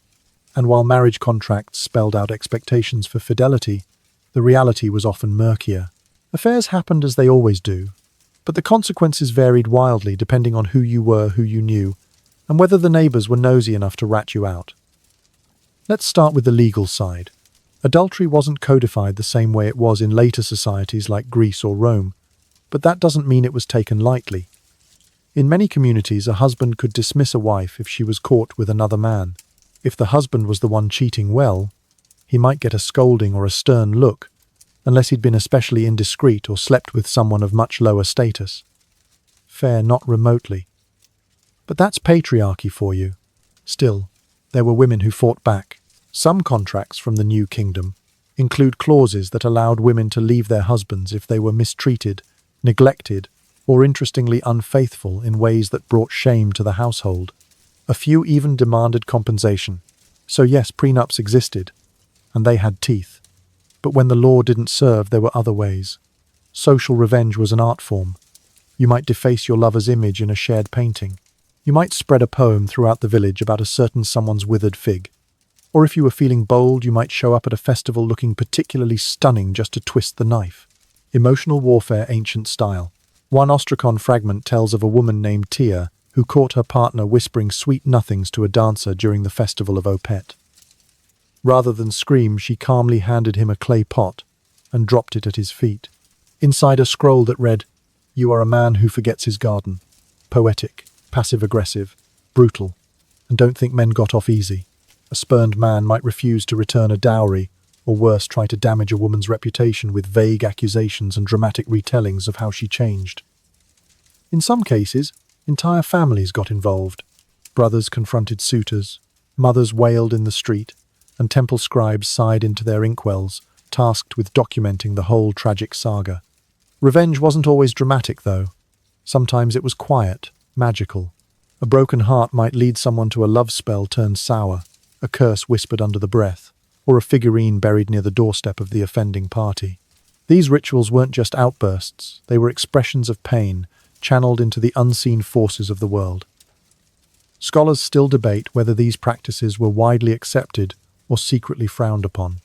And while marriage contracts spelled out expectations for fidelity, the reality was often murkier. Affairs happened as they always do, but the consequences varied wildly depending on who you were, who you knew, and whether the neighbors were nosy enough to rat you out. Let's start with the legal side. Adultery wasn't codified the same way it was in later societies like Greece or Rome, but that doesn't mean it was taken lightly. In many communities, a husband could dismiss a wife if she was caught with another man. If the husband was the one cheating, well, he might get a scolding or a stern look, unless he'd been especially indiscreet or slept with someone of much lower status. Fair not remotely. But that's patriarchy for you. Still, there were women who fought back. Some contracts from the New Kingdom include clauses that allowed women to leave their husbands if they were mistreated, neglected, or interestingly unfaithful in ways that brought shame to the household. A few even demanded compensation. So yes, prenups existed, and they had teeth. But when the law didn't serve, there were other ways. Social revenge was an art form. You might deface your lover's image in a shared painting. You might spread a poem throughout the village about a certain someone's withered fig. Or if you were feeling bold, you might show up at a festival looking particularly stunning just to twist the knife. Emotional warfare, ancient style. One Ostracon fragment tells of a woman named Tia who caught her partner whispering sweet nothings to a dancer during the festival of Opet. Rather than scream, she calmly handed him a clay pot and dropped it at his feet. Inside a scroll that read, "You are a man who forgets his garden." Poetic, passive-aggressive, brutal. And don't think men got off easy. A spurned man might refuse to return a dowry, or worse, try to damage a woman's reputation with vague accusations and dramatic retellings of how she changed. In some cases, entire families got involved. Brothers confronted suitors, mothers wailed in the street, and temple scribes sighed into their inkwells, tasked with documenting the whole tragic saga. Revenge wasn't always dramatic, though. Sometimes it was quiet, magical. A broken heart might lead someone to a love spell turned sour, a curse whispered under the breath, or a figurine buried near the doorstep of the offending party. These rituals weren't just outbursts, they were expressions of pain, channeled into the unseen forces of the world. Scholars still debate whether these practices were widely accepted or secretly frowned upon.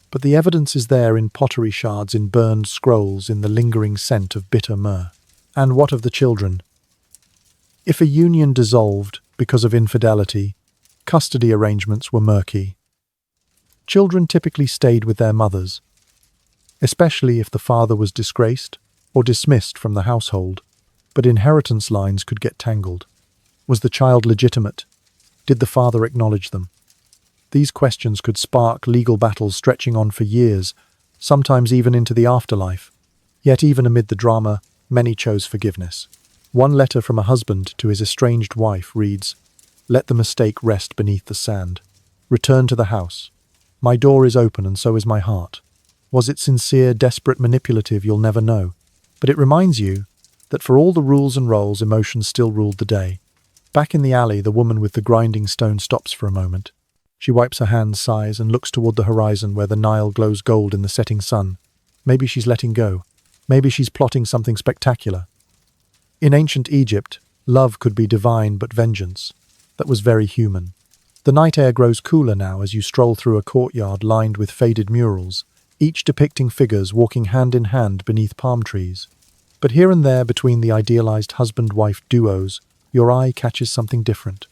But the evidence is there in pottery shards, in burned scrolls, in the lingering scent of bitter myrrh. And what of the children? If a union dissolved because of infidelity, custody arrangements were murky. Children typically stayed with their mothers, especially if the father was disgraced or dismissed from the household. But inheritance lines could get tangled. Was the child legitimate? Did the father acknowledge them? These questions could spark legal battles stretching on for years, sometimes even into the afterlife. Yet even amid the drama, many chose forgiveness. One letter from a husband to his estranged wife reads, "Let the mistake rest beneath the sand. Return to the house. My door is open and so is my heart." Was it sincere, desperate, manipulative? You'll never know. But it reminds you that for all the rules and roles, emotions still ruled the day. Back in the alley, the woman with the grinding stone stops for a moment. She wipes her hands, sighs, and looks toward the horizon where the Nile glows gold in the setting sun. Maybe she's letting go. Maybe she's plotting something spectacular. In ancient Egypt, love could be divine, but vengeance, that was very human. The night air grows cooler now as you stroll through a courtyard lined with faded murals, each depicting figures walking hand in hand beneath palm trees. But here and there between the idealized husband-wife duos, your eye catches something different.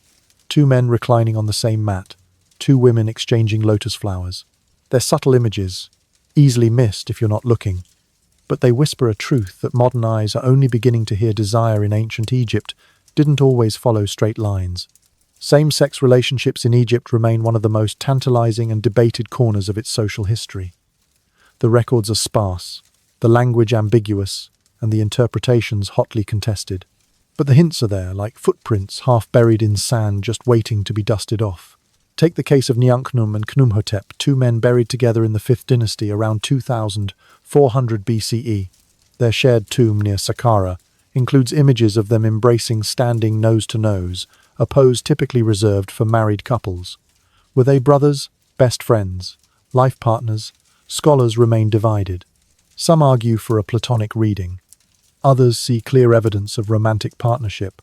Two men reclining on the same mat, two women exchanging lotus flowers. They're subtle images, easily missed if you're not looking, but they whisper a truth that modern eyes are only beginning to hear. Desire in ancient Egypt didn't always follow straight lines. Same-sex relationships in Egypt remain one of the most tantalizing and debated corners of its social history. The records are sparse, the language ambiguous, and the interpretations hotly contested. But the hints are there, like footprints half buried in sand just waiting to be dusted off. Take the case of Nianchchnum and Khnumhotep, two men buried together in the 5th dynasty around 2400 BCE. Their shared tomb near Saqqara includes images of them embracing standing nose to nose, a pose typically reserved for married couples. Were they brothers, best friends, life partners? Scholars remain divided. Some argue for a platonic reading. Others see clear evidence of romantic partnership.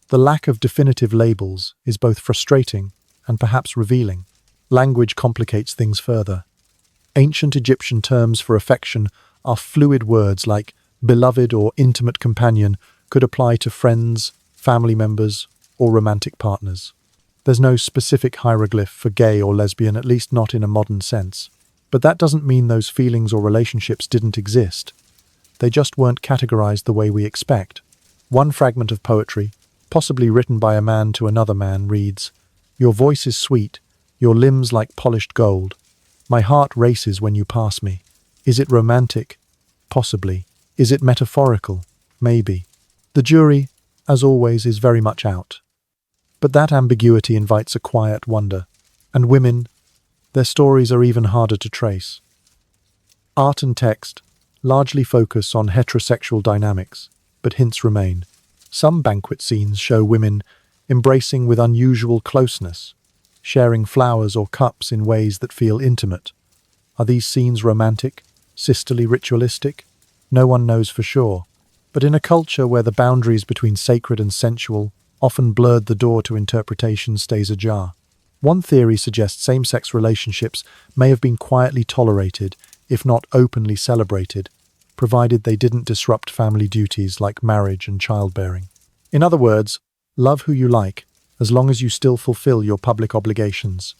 The lack of definitive labels is both frustrating and perhaps revealing. Language complicates things further. Ancient Egyptian terms for affection are fluid words like beloved or intimate companion could apply to friends, family members, or romantic partners. There's no specific hieroglyph for gay or lesbian, at least not in a modern sense. But that doesn't mean those feelings or relationships didn't exist. They just weren't categorized the way we expect. One fragment of poetry, possibly written by a man to another man, reads, "Your voice is sweet, your limbs like polished gold. My heart races when you pass me. Is it romantic? Possibly. Is it metaphorical? Maybe." The jury, as always, is very much out. But that ambiguity invites a quiet wonder. And women, their stories are even harder to trace. Art and text largely focus on heterosexual dynamics, but hints remain. Some banquet scenes show women embracing with unusual closeness, sharing flowers or cups in ways that feel intimate. Are these scenes romantic, sisterly, ritualistic? No one knows for sure. But in a culture where the boundaries between sacred and sensual often blurred, the door to interpretation stays ajar. One theory suggests same-sex relationships may have been quietly tolerated, if not openly celebrated, provided they didn't disrupt family duties like marriage and childbearing. In other words, love who you like, as long as you still fulfill your public obligations.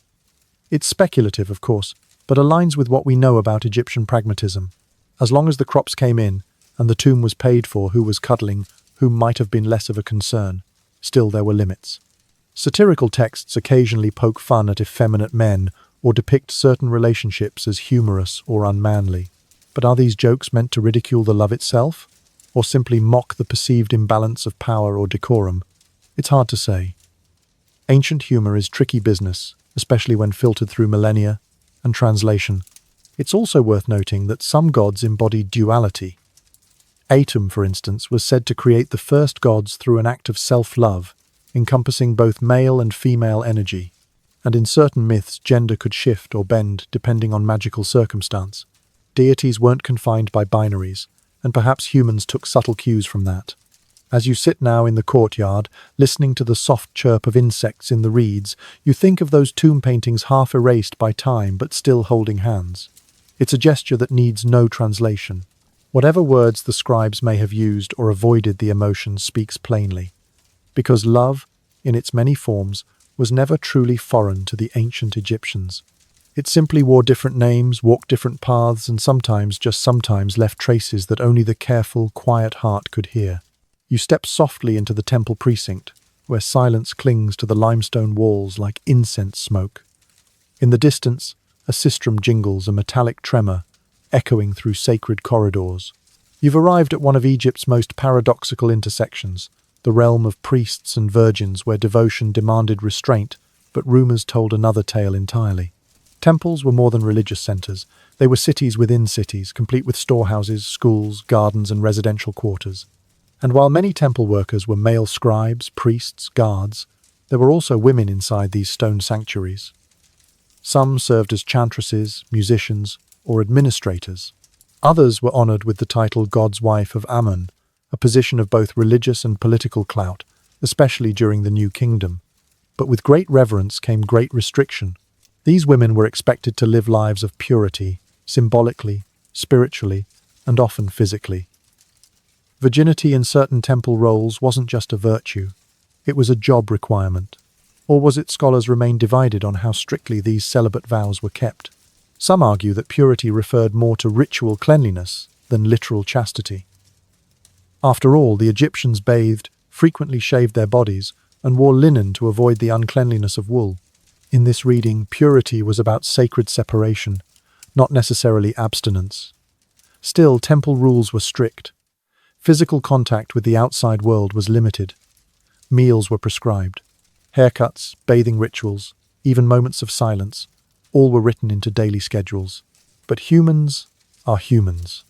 It's speculative, of course, but aligns with what we know about Egyptian pragmatism. As long as the crops came in, and the tomb was paid for, who was cuddling, whom might have been less of a concern. Still, there were limits. Satirical texts occasionally poke fun at effeminate men or depict certain relationships as humorous or unmanly. But are these jokes meant to ridicule the love itself, or simply mock the perceived imbalance of power or decorum? It's hard to say. Ancient humor is tricky business, especially when filtered through millennia and translation. It's also worth noting that some gods embodied duality. Atum, for instance, was said to create the first gods through an act of self-love, encompassing both male and female energy. And in certain myths, gender could shift or bend depending on magical circumstance. Deities weren't confined by binaries, and perhaps humans took subtle cues from that. As you sit now in the courtyard, listening to the soft chirp of insects in the reeds, you think of those tomb paintings half erased by time but still holding hands. It's a gesture that needs no translation. Whatever words the scribes may have used or avoided, the emotion speaks plainly. Because love, in its many forms, was never truly foreign to the ancient Egyptians. It simply wore different names, walked different paths, and sometimes, just sometimes, left traces that only the careful, quiet heart could hear. You step softly into the temple precinct, where silence clings to the limestone walls like incense smoke. In the distance, a sistrum jingles, a metallic tremor, echoing through sacred corridors. You've arrived at one of Egypt's most paradoxical intersections, the realm of priests and virgins, where devotion demanded restraint, but rumors told another tale entirely. Temples were more than religious centers. They were cities within cities, complete with storehouses, schools, gardens, and residential quarters. And while many temple workers were male scribes, priests, guards, there were also women inside these stone sanctuaries. Some served as chantresses, musicians, or administrators. Others were honored with the title God's Wife of Amun, a position of both religious and political clout, especially during the New Kingdom. But with great reverence came great restriction. These women were expected to live lives of purity, symbolically, spiritually, and often physically. Virginity in certain temple roles wasn't just a virtue, it was a job requirement. Or was it? Scholars remain divided on how strictly these celibate vows were kept. Some argue that purity referred more to ritual cleanliness than literal chastity. After all, the Egyptians bathed, frequently shaved their bodies, and wore linen to avoid the uncleanliness of wool. In this reading, purity was about sacred separation, not necessarily abstinence. Still, temple rules were strict. Physical contact with the outside world was limited. Meals were prescribed. Haircuts, bathing rituals, even moments of silence, all were written into daily schedules. But humans are humans.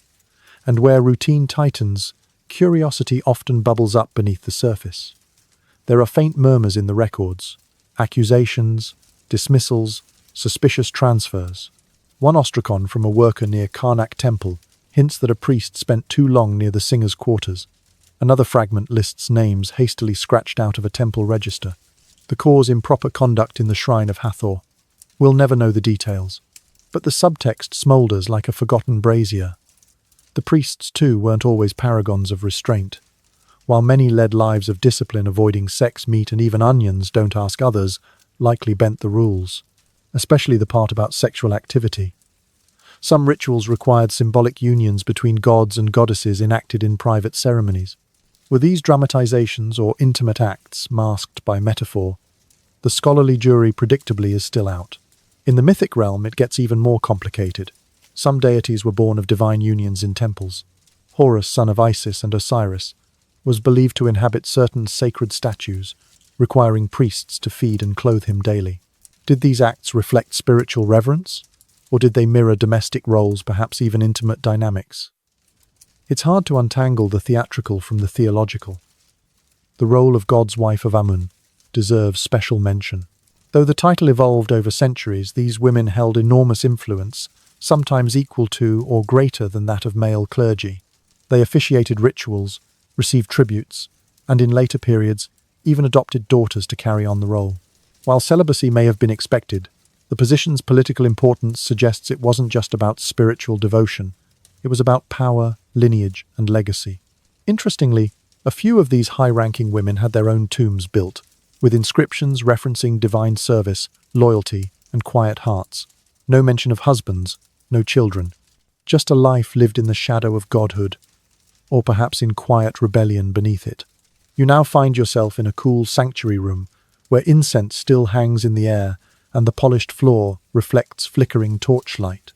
And where routine tightens, curiosity often bubbles up beneath the surface. There are faint murmurs in the records, accusations, dismissals, suspicious transfers. One ostracon from a worker near Karnak Temple hints that a priest spent too long near the singer's quarters. Another fragment lists names hastily scratched out of a temple register. The cause: improper conduct in the shrine of Hathor. We'll never know the details. But the subtext smoulders like a forgotten brazier. The priests, too, weren't always paragons of restraint. While many led lives of discipline, avoiding sex, meat, and even onions, don't ask others, likely bent the rules, especially the part about sexual activity. Some rituals required symbolic unions between gods and goddesses enacted in private ceremonies. Were these dramatizations or intimate acts masked by metaphor? The scholarly jury predictably is still out. In the mythic realm, it gets even more complicated. Some deities were born of divine unions in temples. Horus, son of Isis and Osiris, was believed to inhabit certain sacred statues, requiring priests to feed and clothe him daily. Did these acts reflect spiritual reverence? Or did they mirror domestic roles, perhaps even intimate dynamics? It's hard to untangle the theatrical from the theological. The role of God's Wife of Amun deserves special mention. Though the title evolved over centuries, these women held enormous influence, sometimes equal to or greater than that of male clergy. They officiated rituals, received tributes, and in later periods, even adopted daughters to carry on the role. While celibacy may have been expected, the position's political importance suggests it wasn't just about spiritual devotion. It was about power, lineage, and legacy. Interestingly, a few of these high-ranking women had their own tombs built, with inscriptions referencing divine service, loyalty, and quiet hearts. No mention of husbands, no children. Just a life lived in the shadow of godhood, or perhaps in quiet rebellion beneath it. You now find yourself in a cool sanctuary room, where incense still hangs in the air, and the polished floor reflects flickering torchlight.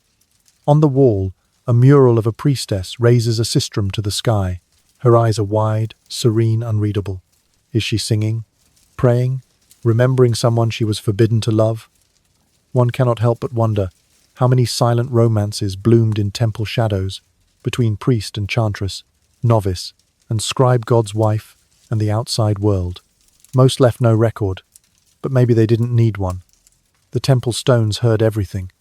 On the wall, a mural of a priestess raises a sistrum to the sky. Her eyes are wide, serene, unreadable. Is she singing? Praying? Remembering someone she was forbidden to love? One cannot help but wonder how many silent romances bloomed in temple shadows between priest and chantress, novice and scribe, God's wife and the outside world. Most left no record, but maybe they didn't need one. The temple stones heard everything.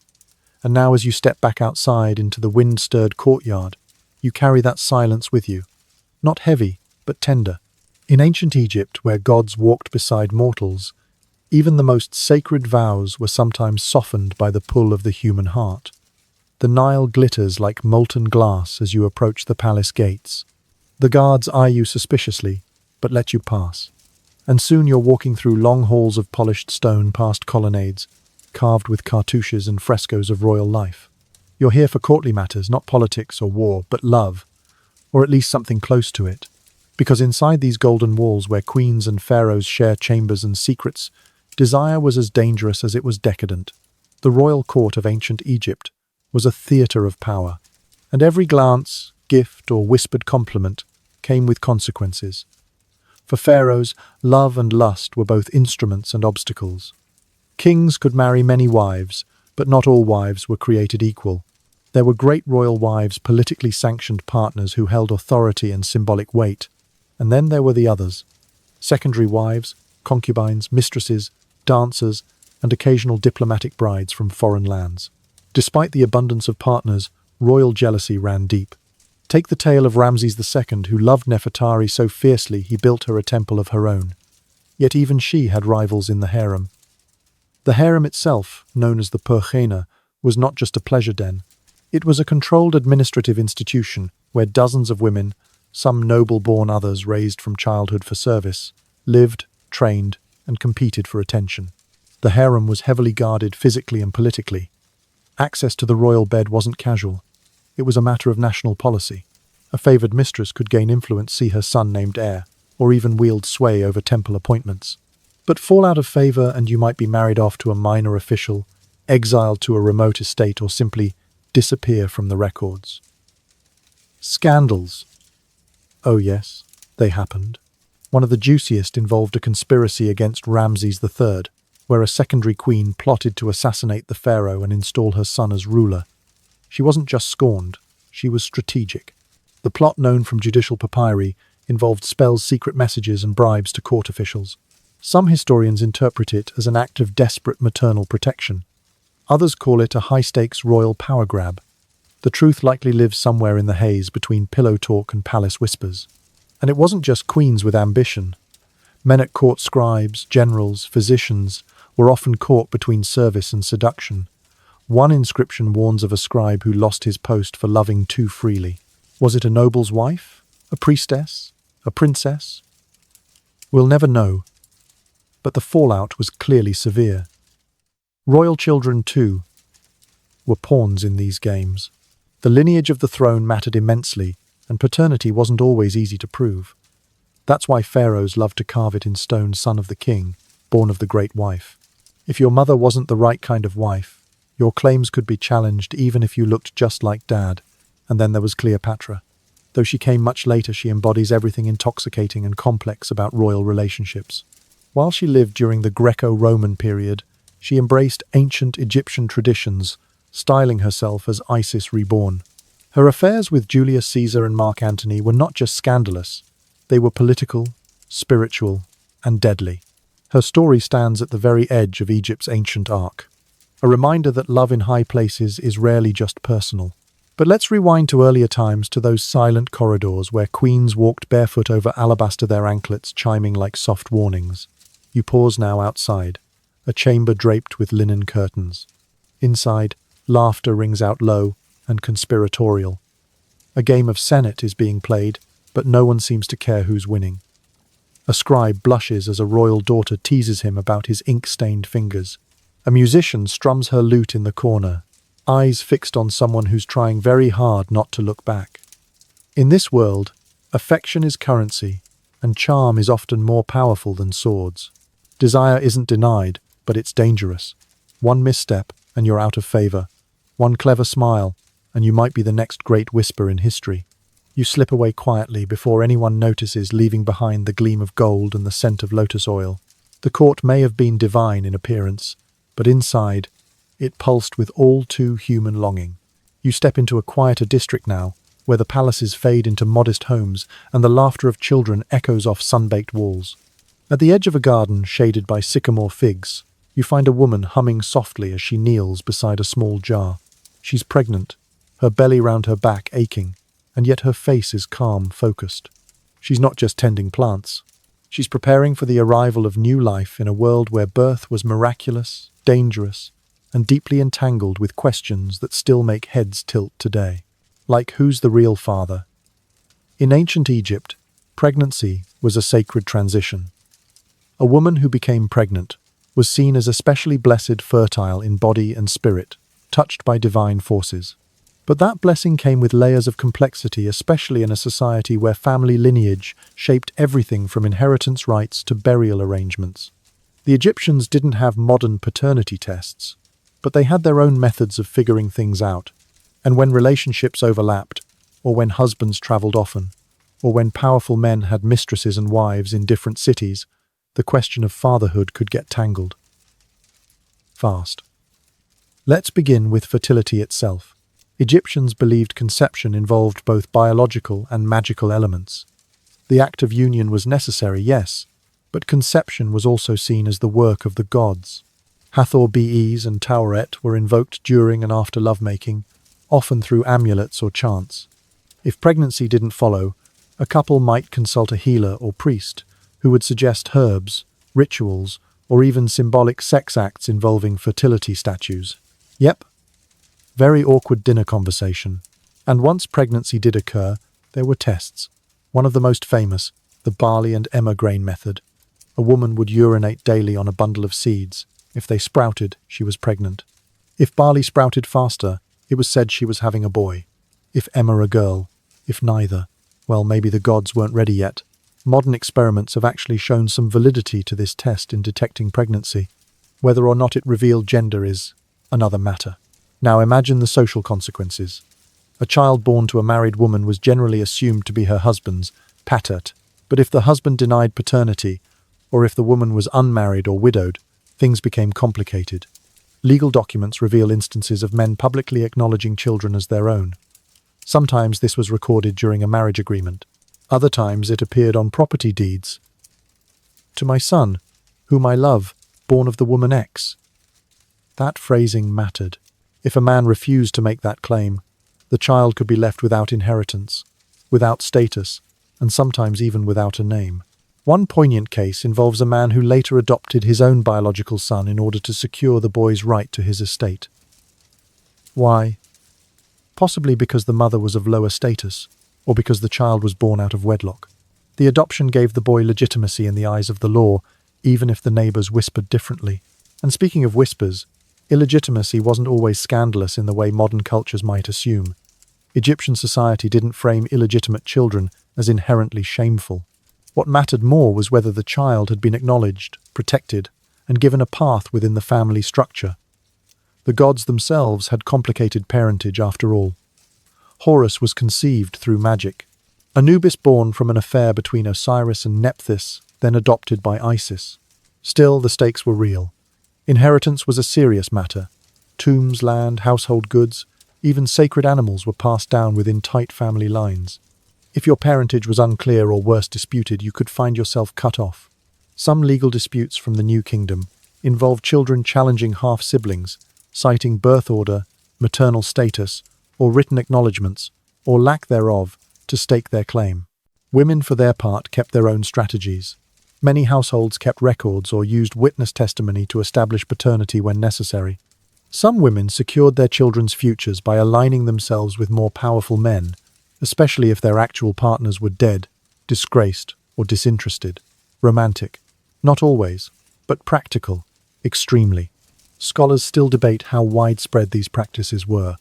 And now as you step back outside into the wind-stirred courtyard, you carry that silence with you. Not heavy, but tender. In ancient Egypt, where gods walked beside mortals, even the most sacred vows were sometimes softened by the pull of the human heart. The Nile glitters like molten glass as you approach the palace gates. The guards eye you suspiciously, but let you pass. And soon you're walking through long halls of polished stone past colonnades, carved with cartouches and frescoes of royal life. You're here for courtly matters, not politics or war, but love, or at least something close to it. Because inside these golden walls, where queens and pharaohs share chambers and secrets, desire was as dangerous as it was decadent. The royal court of ancient Egypt was a theatre of power, and every glance, gift, or whispered compliment came with consequences. For pharaohs, love and lust were both instruments and obstacles. Kings could marry many wives, but not all wives were created equal. There were great royal wives, politically sanctioned partners who held authority and symbolic weight. And then there were the others: secondary wives, concubines, mistresses, dancers, and occasional diplomatic brides from foreign lands. Despite the abundance of partners, royal jealousy ran deep. Take the tale of Ramses II, who loved Nefertari so fiercely he built her a temple of her own. Yet even she had rivals in the harem. The harem itself, known as the Purkhana, was not just a pleasure den. It was a controlled administrative institution where dozens of women, some noble-born, others raised from childhood for service, lived, trained, and competed for attention. The harem was heavily guarded physically and politically. Access to the royal bed wasn't casual. It was a matter of national policy. A favored mistress could gain influence, see her son named heir, or even wield sway over temple appointments. But fall out of favor and you might be married off to a minor official, exiled to a remote estate, or simply disappear from the records. Scandals. Oh yes, they happened. One of the juiciest involved a conspiracy against Ramses III, where a secondary queen plotted to assassinate the pharaoh and install her son as ruler. She wasn't just scorned, she was strategic. The plot, known from judicial papyri, involved spells, secret messages, and bribes to court officials. Some historians interpret it as an act of desperate maternal protection. Others call it a high-stakes royal power grab. The truth likely lives somewhere in the haze between pillow talk and palace whispers. And it wasn't just queens with ambition. Men at court, scribes, generals, physicians, were often caught between service and seduction. One inscription warns of a scribe who lost his post for loving too freely. Was it a noble's wife? A priestess? A princess? We'll never know. But the fallout was clearly severe. Royal children, too, were pawns in these games. The lineage of the throne mattered immensely, and paternity wasn't always easy to prove. That's why pharaohs loved to carve it in stone: son of the king, born of the great wife. If your mother wasn't the right kind of wife, your claims could be challenged even if you looked just like dad. And then there was Cleopatra. Though she came much later, she embodies everything intoxicating and complex about royal relationships. While she lived during the Greco-Roman period, she embraced ancient Egyptian traditions, styling herself as Isis reborn. Her affairs with Julius Caesar and Mark Antony were not just scandalous, they were political, spiritual, and deadly. Her story stands at the very edge of Egypt's ancient arc, a reminder that love in high places is rarely just personal. But let's rewind to earlier times, to those silent corridors where queens walked barefoot over alabaster, their anklets chiming like soft warnings. You pause now outside, a chamber draped with linen curtains. Inside, laughter rings out low and conspiratorial. A game of Senate is being played, but no one seems to care who's winning. A scribe blushes as a royal daughter teases him about his ink-stained fingers. A musician strums her lute in the corner, eyes fixed on someone who's trying very hard not to look back. In this world, affection is currency, and charm is often more powerful than swords. Desire isn't denied, but it's dangerous. One misstep, and you're out of favor. One clever smile, and you might be the next great whisper in history. You slip away quietly before anyone notices, leaving behind the gleam of gold and the scent of lotus oil. The court may have been divine in appearance, but inside, it pulsed with all too human longing. You step into a quieter district now, where the palaces fade into modest homes and the laughter of children echoes off sun-baked walls. At the edge of a garden shaded by sycamore figs, you find a woman humming softly as she kneels beside a small jar. She's pregnant, her belly round her back aching, and yet her face is calm, focused. She's not just tending plants. She's preparing for the arrival of new life in a world where birth was miraculous, dangerous, and deeply entangled with questions that still make heads tilt today. Like, who's the real father? In ancient Egypt, pregnancy was a sacred transition. A woman who became pregnant was seen as especially blessed, fertile in body and spirit, touched by divine forces. But that blessing came with layers of complexity, especially in a society where family lineage shaped everything from inheritance rights to burial arrangements. The Egyptians didn't have modern paternity tests, but they had their own methods of figuring things out. And when relationships overlapped, or when husbands traveled often, or when powerful men had mistresses and wives in different cities, the question of fatherhood could get tangled fast. Let's begin with fertility itself. Egyptians believed conception involved both biological and magical elements. The act of union was necessary, yes, but conception was also seen as the work of the gods. Hathor Bees and Tauret were invoked during and after lovemaking, often through amulets or chants. If pregnancy didn't follow, a couple might consult a healer or priest who would suggest herbs, rituals, or even symbolic sex acts involving fertility statues. Yep, very awkward dinner conversation. And once pregnancy did occur, there were tests. One of the most famous, the barley and emmer grain method. A woman would urinate daily on a bundle of seeds. If they sprouted, she was pregnant. If barley sprouted faster, it was said she was having a boy. If emmer a girl. If neither, well, maybe the gods weren't ready yet. Modern experiments have actually shown some validity to this test in detecting pregnancy. Whether or not it revealed gender is another matter. Now imagine the social consequences. A child born to a married woman was generally assumed to be her husband's, pater, but if the husband denied paternity, or if the woman was unmarried or widowed, things became complicated. Legal documents reveal instances of men publicly acknowledging children as their own. Sometimes this was recorded during a marriage agreement. Other times it appeared on property deeds. To my son, whom I love, born of the woman X. That phrasing mattered. If a man refused to make that claim, the child could be left without inheritance, without status, and sometimes even without a name. One poignant case involves a man who later adopted his own biological son in order to secure the boy's right to his estate. Why? Possibly because the mother was of lower status, or because the child was born out of wedlock. The adoption gave the boy legitimacy in the eyes of the law, even if the neighbors whispered differently. And speaking of whispers, illegitimacy wasn't always scandalous in the way modern cultures might assume. Egyptian society didn't frame illegitimate children as inherently shameful. What mattered more was whether the child had been acknowledged, protected, and given a path within the family structure. The gods themselves had complicated parentage after all. Horus was conceived through magic. Anubis born from an affair between Osiris and Nephthys, then adopted by Isis. Still, the stakes were real. Inheritance was a serious matter. Tombs, land, household goods, even sacred animals were passed down within tight family lines. If your parentage was unclear or worse disputed, you could find yourself cut off. Some legal disputes from the New Kingdom involved children challenging half-siblings, citing birth order, maternal status, or written acknowledgements, or lack thereof, to stake their claim. Women, for their part, kept their own strategies. Many households kept records or used witness testimony to establish paternity when necessary. Some women secured their children's futures by aligning themselves with more powerful men, especially if their actual partners were dead, disgraced, or disinterested. Romantic. Not always, but practical. Extremely. Scholars still debate how widespread these practices were.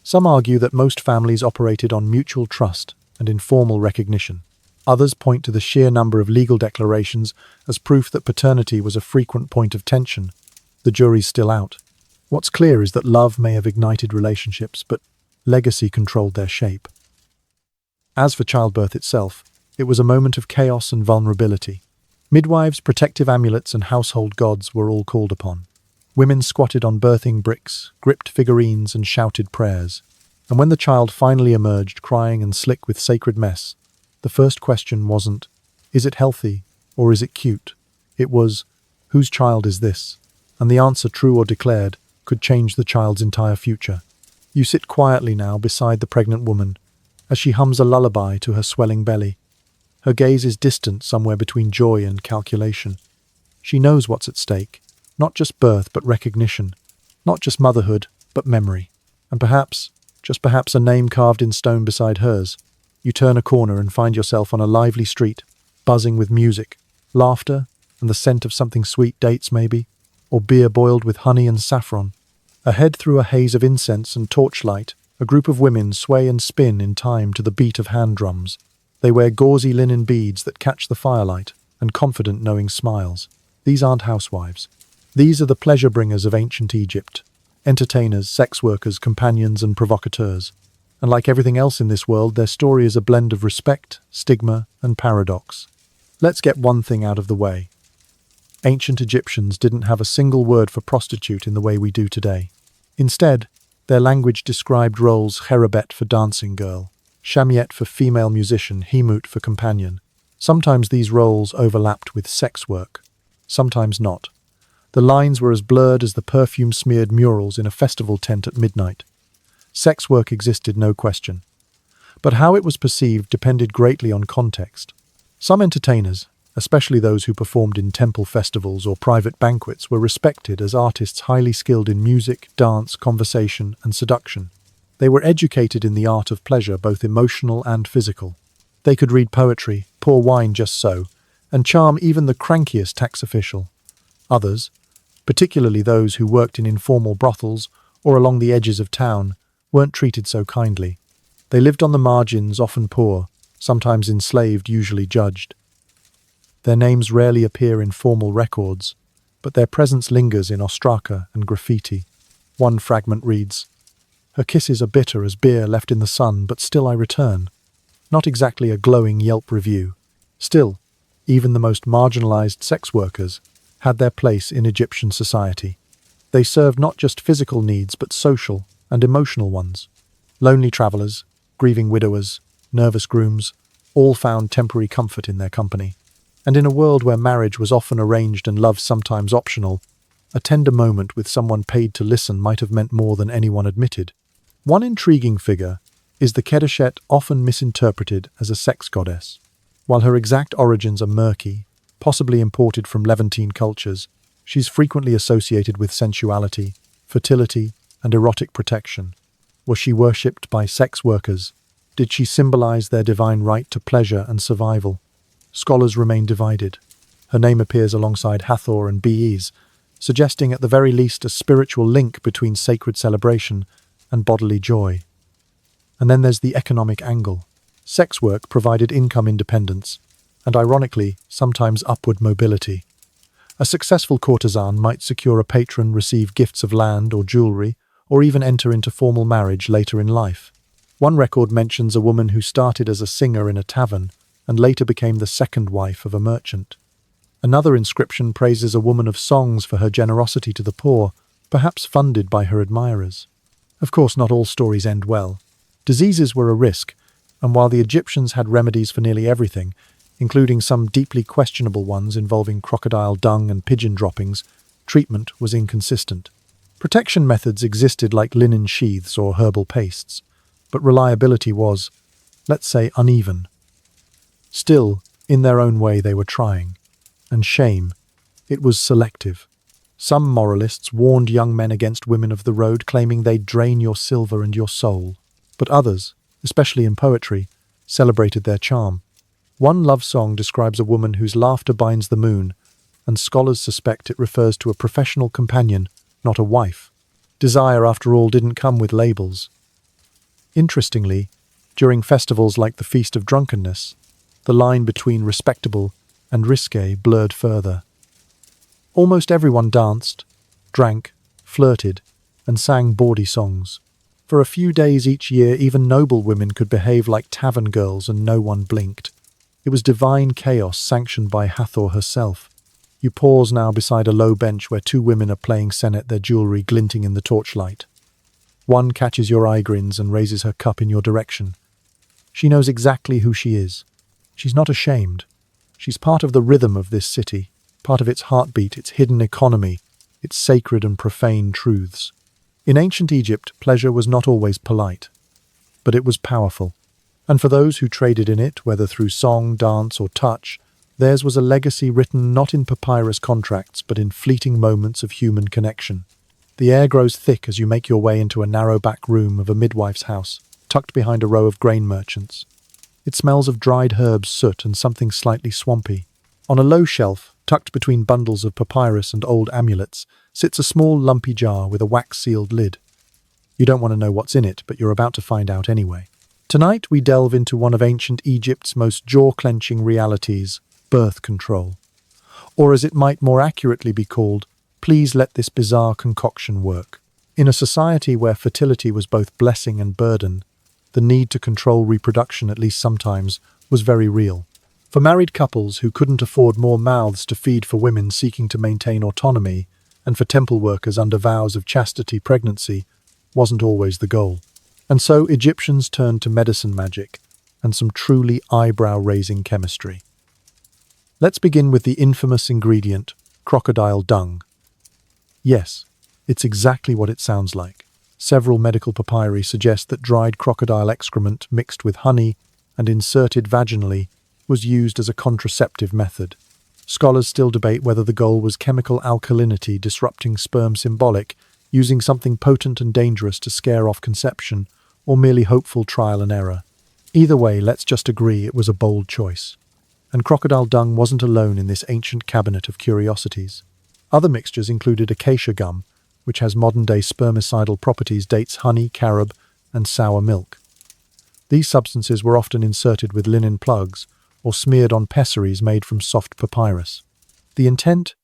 Some argue that most families operated on mutual trust and informal recognition. Others point to the sheer number of legal declarations as proof that paternity was a frequent point of tension. The jury's still out. What's clear is that love may have ignited relationships, but legacy controlled their shape. As for childbirth itself, it was a moment of chaos and vulnerability. Midwives, protective amulets, and household gods were all called upon. Women squatted on birthing bricks, gripped figurines, and shouted prayers. And when the child finally emerged, crying and slick with sacred mess, the first question wasn't, is it healthy, or is it cute? It was, whose child is this? And the answer, true or declared, could change the child's entire future. You sit quietly now beside the pregnant woman, as she hums a lullaby to her swelling belly. Her gaze is distant somewhere between joy and calculation. She knows what's at stake, not just birth but recognition, not just motherhood but memory, and perhaps, just perhaps, a name carved in stone beside hers. You turn a corner and find yourself on a lively street, buzzing with music, laughter, and the scent of something sweet, dates maybe, or beer boiled with honey and saffron. Ahead through a haze of incense and torchlight, a group of women sway and spin in time to the beat of hand drums. They wear gauzy linen beads that catch the firelight, and confident knowing smiles. These aren't housewives. These are the pleasure bringers of ancient Egypt. Entertainers, sex workers, companions, and provocateurs. And like everything else in this world, their story is a blend of respect, stigma, and paradox. Let's get one thing out of the way. Ancient Egyptians didn't have a single word for prostitute in the way we do today. Instead, their language described roles cherubet for dancing girl, Shamiet for female musician, Hemut for companion. Sometimes these roles overlapped with sex work, sometimes not. The lines were as blurred as the perfume-smeared murals in a festival tent at midnight. Sex work existed, no question. But how it was perceived depended greatly on context. Some entertainers, especially those who performed in temple festivals or private banquets, were respected as artists highly skilled in music, dance, conversation, and seduction. They were educated in the art of pleasure, both emotional and physical. They could read poetry, pour wine just so, and charm even the crankiest tax official. Others, particularly those who worked in informal brothels or along the edges of town, weren't treated so kindly. They lived on the margins, often poor, sometimes enslaved, usually judged. Their names rarely appear in formal records, but their presence lingers in ostraka and graffiti. One fragment reads, "Her kisses are bitter as beer left in the sun, but still I return." Not exactly a glowing Yelp review. Still, even the most marginalized sex workers had their place in Egyptian society. They served not just physical needs, but social and emotional ones. Lonely travelers, grieving widowers, nervous grooms, all found temporary comfort in their company. And in a world where marriage was often arranged and love sometimes optional, a tender moment with someone paid to listen might have meant more than anyone admitted. One intriguing figure is the Kedishet, often misinterpreted as a sex goddess. While her exact origins are murky, possibly imported from Levantine cultures, she's frequently associated with sensuality, fertility, and erotic protection. Was she worshipped by sex workers? Did she symbolize their divine right to pleasure and survival? Scholars remain divided. Her name appears alongside Hathor and Bees, suggesting at the very least a spiritual link between sacred celebration and bodily joy. And then there's the economic angle. Sex work provided income independence, and ironically, sometimes upward mobility. A successful courtesan might secure a patron, receive gifts of land or jewelry, or even enter into formal marriage later in life. One record mentions a woman who started as a singer in a tavern and later became the second wife of a merchant. Another inscription praises a woman of songs for her generosity to the poor, perhaps funded by her admirers. Of course, not all stories end well. Diseases were a risk, and while the Egyptians had remedies for nearly everything, including some deeply questionable ones involving crocodile dung and pigeon droppings, treatment was inconsistent. Protection methods existed like linen sheaths or herbal pastes, but reliability was, let's say, uneven. Still, in their own way they were trying. And shame, it was selective. Some moralists warned young men against women of the road, claiming they'd drain your silver and your soul. But others, especially in poetry, celebrated their charm. One love song describes a woman whose laughter binds the moon, and scholars suspect it refers to a professional companion, not a wife. Desire, after all, didn't come with labels. Interestingly, during festivals like the Feast of Drunkenness, the line between respectable and risque blurred further. Almost everyone danced, drank, flirted, and sang bawdy songs. For a few days each year, even noble women could behave like tavern girls and no one blinked. It was divine chaos sanctioned by Hathor herself. You pause now beside a low bench where two women are playing senet, their jewelry glinting in the torchlight. One catches your eye, grins, and raises her cup in your direction. She knows exactly who she is. She's not ashamed. She's part of the rhythm of this city, part of its heartbeat, its hidden economy, its sacred and profane truths. In ancient Egypt, pleasure was not always polite, but it was powerful. And for those who traded in it, whether through song, dance, or touch, theirs was a legacy written not in papyrus contracts, but in fleeting moments of human connection. The air grows thick as you make your way into a narrow back room of a midwife's house, tucked behind a row of grain merchants. It smells of dried herbs, soot, and something slightly swampy. On a low shelf, tucked between bundles of papyrus and old amulets, sits a small lumpy jar with a wax-sealed lid. You don't want to know what's in it, but you're about to find out anyway. Tonight we delve into one of ancient Egypt's most jaw-clenching realities, birth control. Or as it might more accurately be called, please let this bizarre concoction work. In a society where fertility was both blessing and burden, the need to control reproduction, at least sometimes, was very real. For married couples who couldn't afford more mouths to feed, for women seeking to maintain autonomy, and for temple workers under vows of chastity, pregnancy wasn't always the goal. And so Egyptians turned to medicine magic and some truly eyebrow-raising chemistry. Let's begin with the infamous ingredient, crocodile dung. Yes, it's exactly what it sounds like. Several medical papyri suggest that dried crocodile excrement mixed with honey and inserted vaginally was used as a contraceptive method. Scholars still debate whether the goal was chemical alkalinity disrupting sperm symbolic, using something potent and dangerous to scare off conception, or merely hopeful trial and error. Either way, let's just agree it was a bold choice. And crocodile dung wasn't alone in this ancient cabinet of curiosities. Other mixtures included acacia gum, which has modern-day spermicidal properties, dates honey, carob, and sour milk. These substances were often inserted with linen plugs or smeared on pessaries made from soft papyrus. The intent?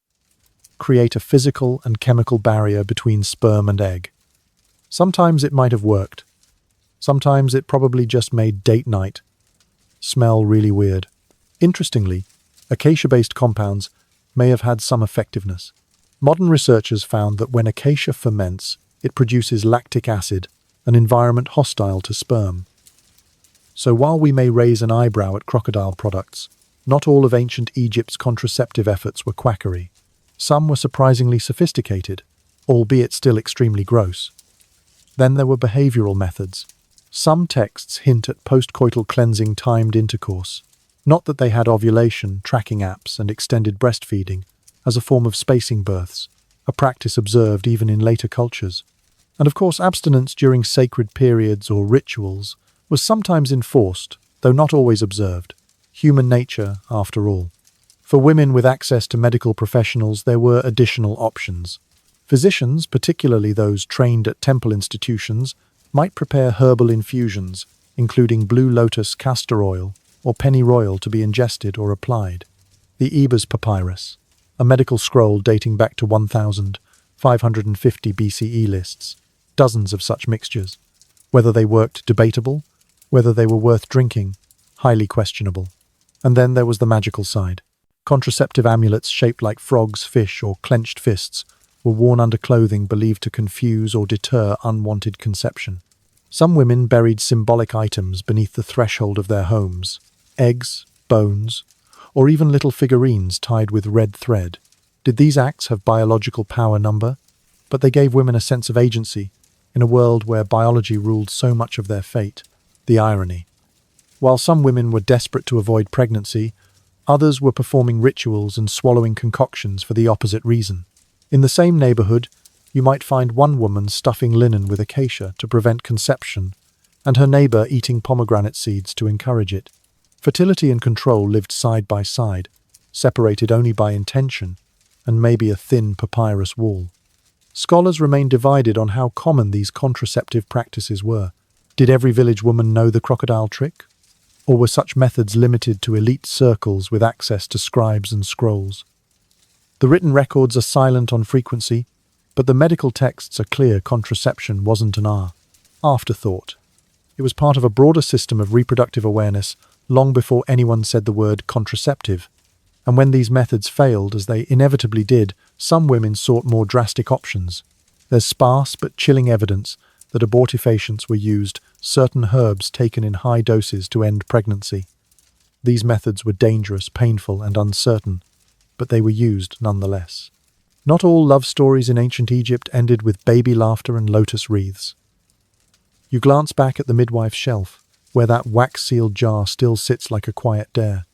Create a physical and chemical barrier between sperm and egg. Sometimes it might have worked. Sometimes it probably just made date night smell really weird. Interestingly, acacia-based compounds may have had some effectiveness. Modern researchers found that when acacia ferments, it produces lactic acid, an environment hostile to sperm. So while we may raise an eyebrow at crocodile products, not all of ancient Egypt's contraceptive efforts were quackery. Some were surprisingly sophisticated, albeit still extremely gross. Then there were behavioral methods. Some texts hint at postcoital cleansing timed intercourse, not that they had ovulation, tracking apps, and extended breastfeeding, as a form of spacing births, a practice observed even in later cultures. And of course, abstinence during sacred periods or rituals was sometimes enforced, though not always observed. Human nature, after all. For women with access to medical professionals, there were additional options. Physicians, particularly those trained at temple institutions, might prepare herbal infusions, including blue lotus castor oil or pennyroyal to be ingested or applied. The Ebers Papyrus, a medical scroll dating back to 1550 BCE, lists dozens of such mixtures. Whether they worked, debatable. Whether they were worth drinking, highly questionable. And then there was the magical side. Contraceptive amulets shaped like frogs, fish, or clenched fists were worn under clothing believed to confuse or deter unwanted conception. Some women buried symbolic items beneath the threshold of their homes, eggs, bones, or even little figurines tied with red thread. Did these acts have biological power number? But they gave women a sense of agency in a world where biology ruled so much of their fate. The irony. While some women were desperate to avoid pregnancy, others were performing rituals and swallowing concoctions for the opposite reason. In the same neighborhood, you might find one woman stuffing linen with acacia to prevent conception, and her neighbor eating pomegranate seeds to encourage it. Fertility and control lived side by side, separated only by intention and maybe a thin papyrus wall. Scholars remain divided on how common these contraceptive practices were. Did every village woman know the crocodile trick? Or were such methods limited to elite circles with access to scribes and scrolls? The written records are silent on frequency, but the medical texts are clear contraception wasn't an afterthought. It was part of a broader system of reproductive awareness long before anyone said the word contraceptive. And when these methods failed, as they inevitably did, some women sought more drastic options. There's sparse but chilling evidence that abortifacients were used certain herbs taken in high doses to end pregnancy. These methods were dangerous, painful, and uncertain, but they were used nonetheless. Not all love stories in ancient Egypt ended with baby laughter and lotus wreaths. You glance back at the midwife's shelf, where that wax-sealed jar still sits like a quiet dare.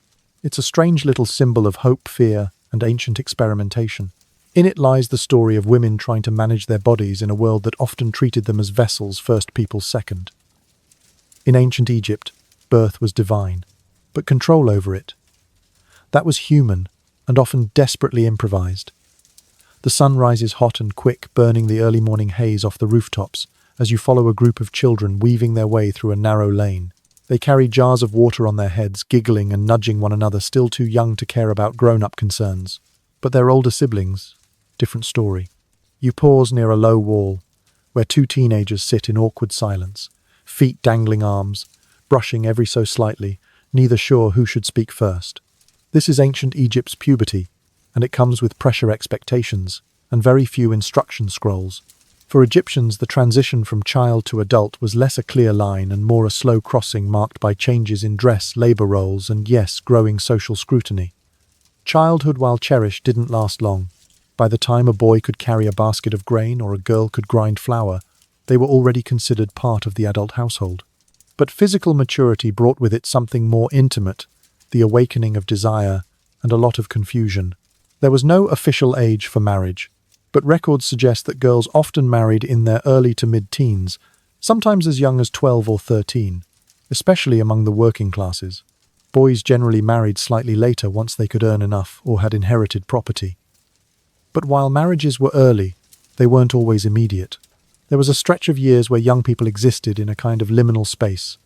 It's a strange little symbol of hope, fear, and ancient experimentation. In it lies the story of women trying to manage their bodies in a world that often treated them as vessels, first people second. In ancient Egypt, birth was divine, but control over it, that was human and often desperately improvised. The sun rises hot and quick, burning the early morning haze off the rooftops as you follow a group of children weaving their way through a narrow lane. They carry jars of water on their heads, giggling and nudging one another, still too young to care about grown-up concerns. But their older siblings, different story. You pause near a low wall, where two teenagers sit in awkward silence, feet dangling arms, brushing every so slightly, neither sure who should speak first. This is ancient Egypt's puberty, and it comes with pressure expectations and very few instruction scrolls. For Egyptians, the transition from child to adult was less a clear line and more a slow crossing marked by changes in dress, labor roles, and yes, growing social scrutiny. Childhood, while cherished, didn't last long. By the time a boy could carry a basket of grain or a girl could grind flour, they were already considered part of the adult household. But physical maturity brought with it something more intimate, the awakening of desire, and a lot of confusion. There was no official age for marriage, but records suggest that girls often married in their early to mid-teens, sometimes as young as 12 or 13, especially among the working classes. Boys generally married slightly later once they could earn enough or had inherited property. But while marriages were early, they weren't always immediate. There was a stretch of years where young people existed in a kind of liminal space,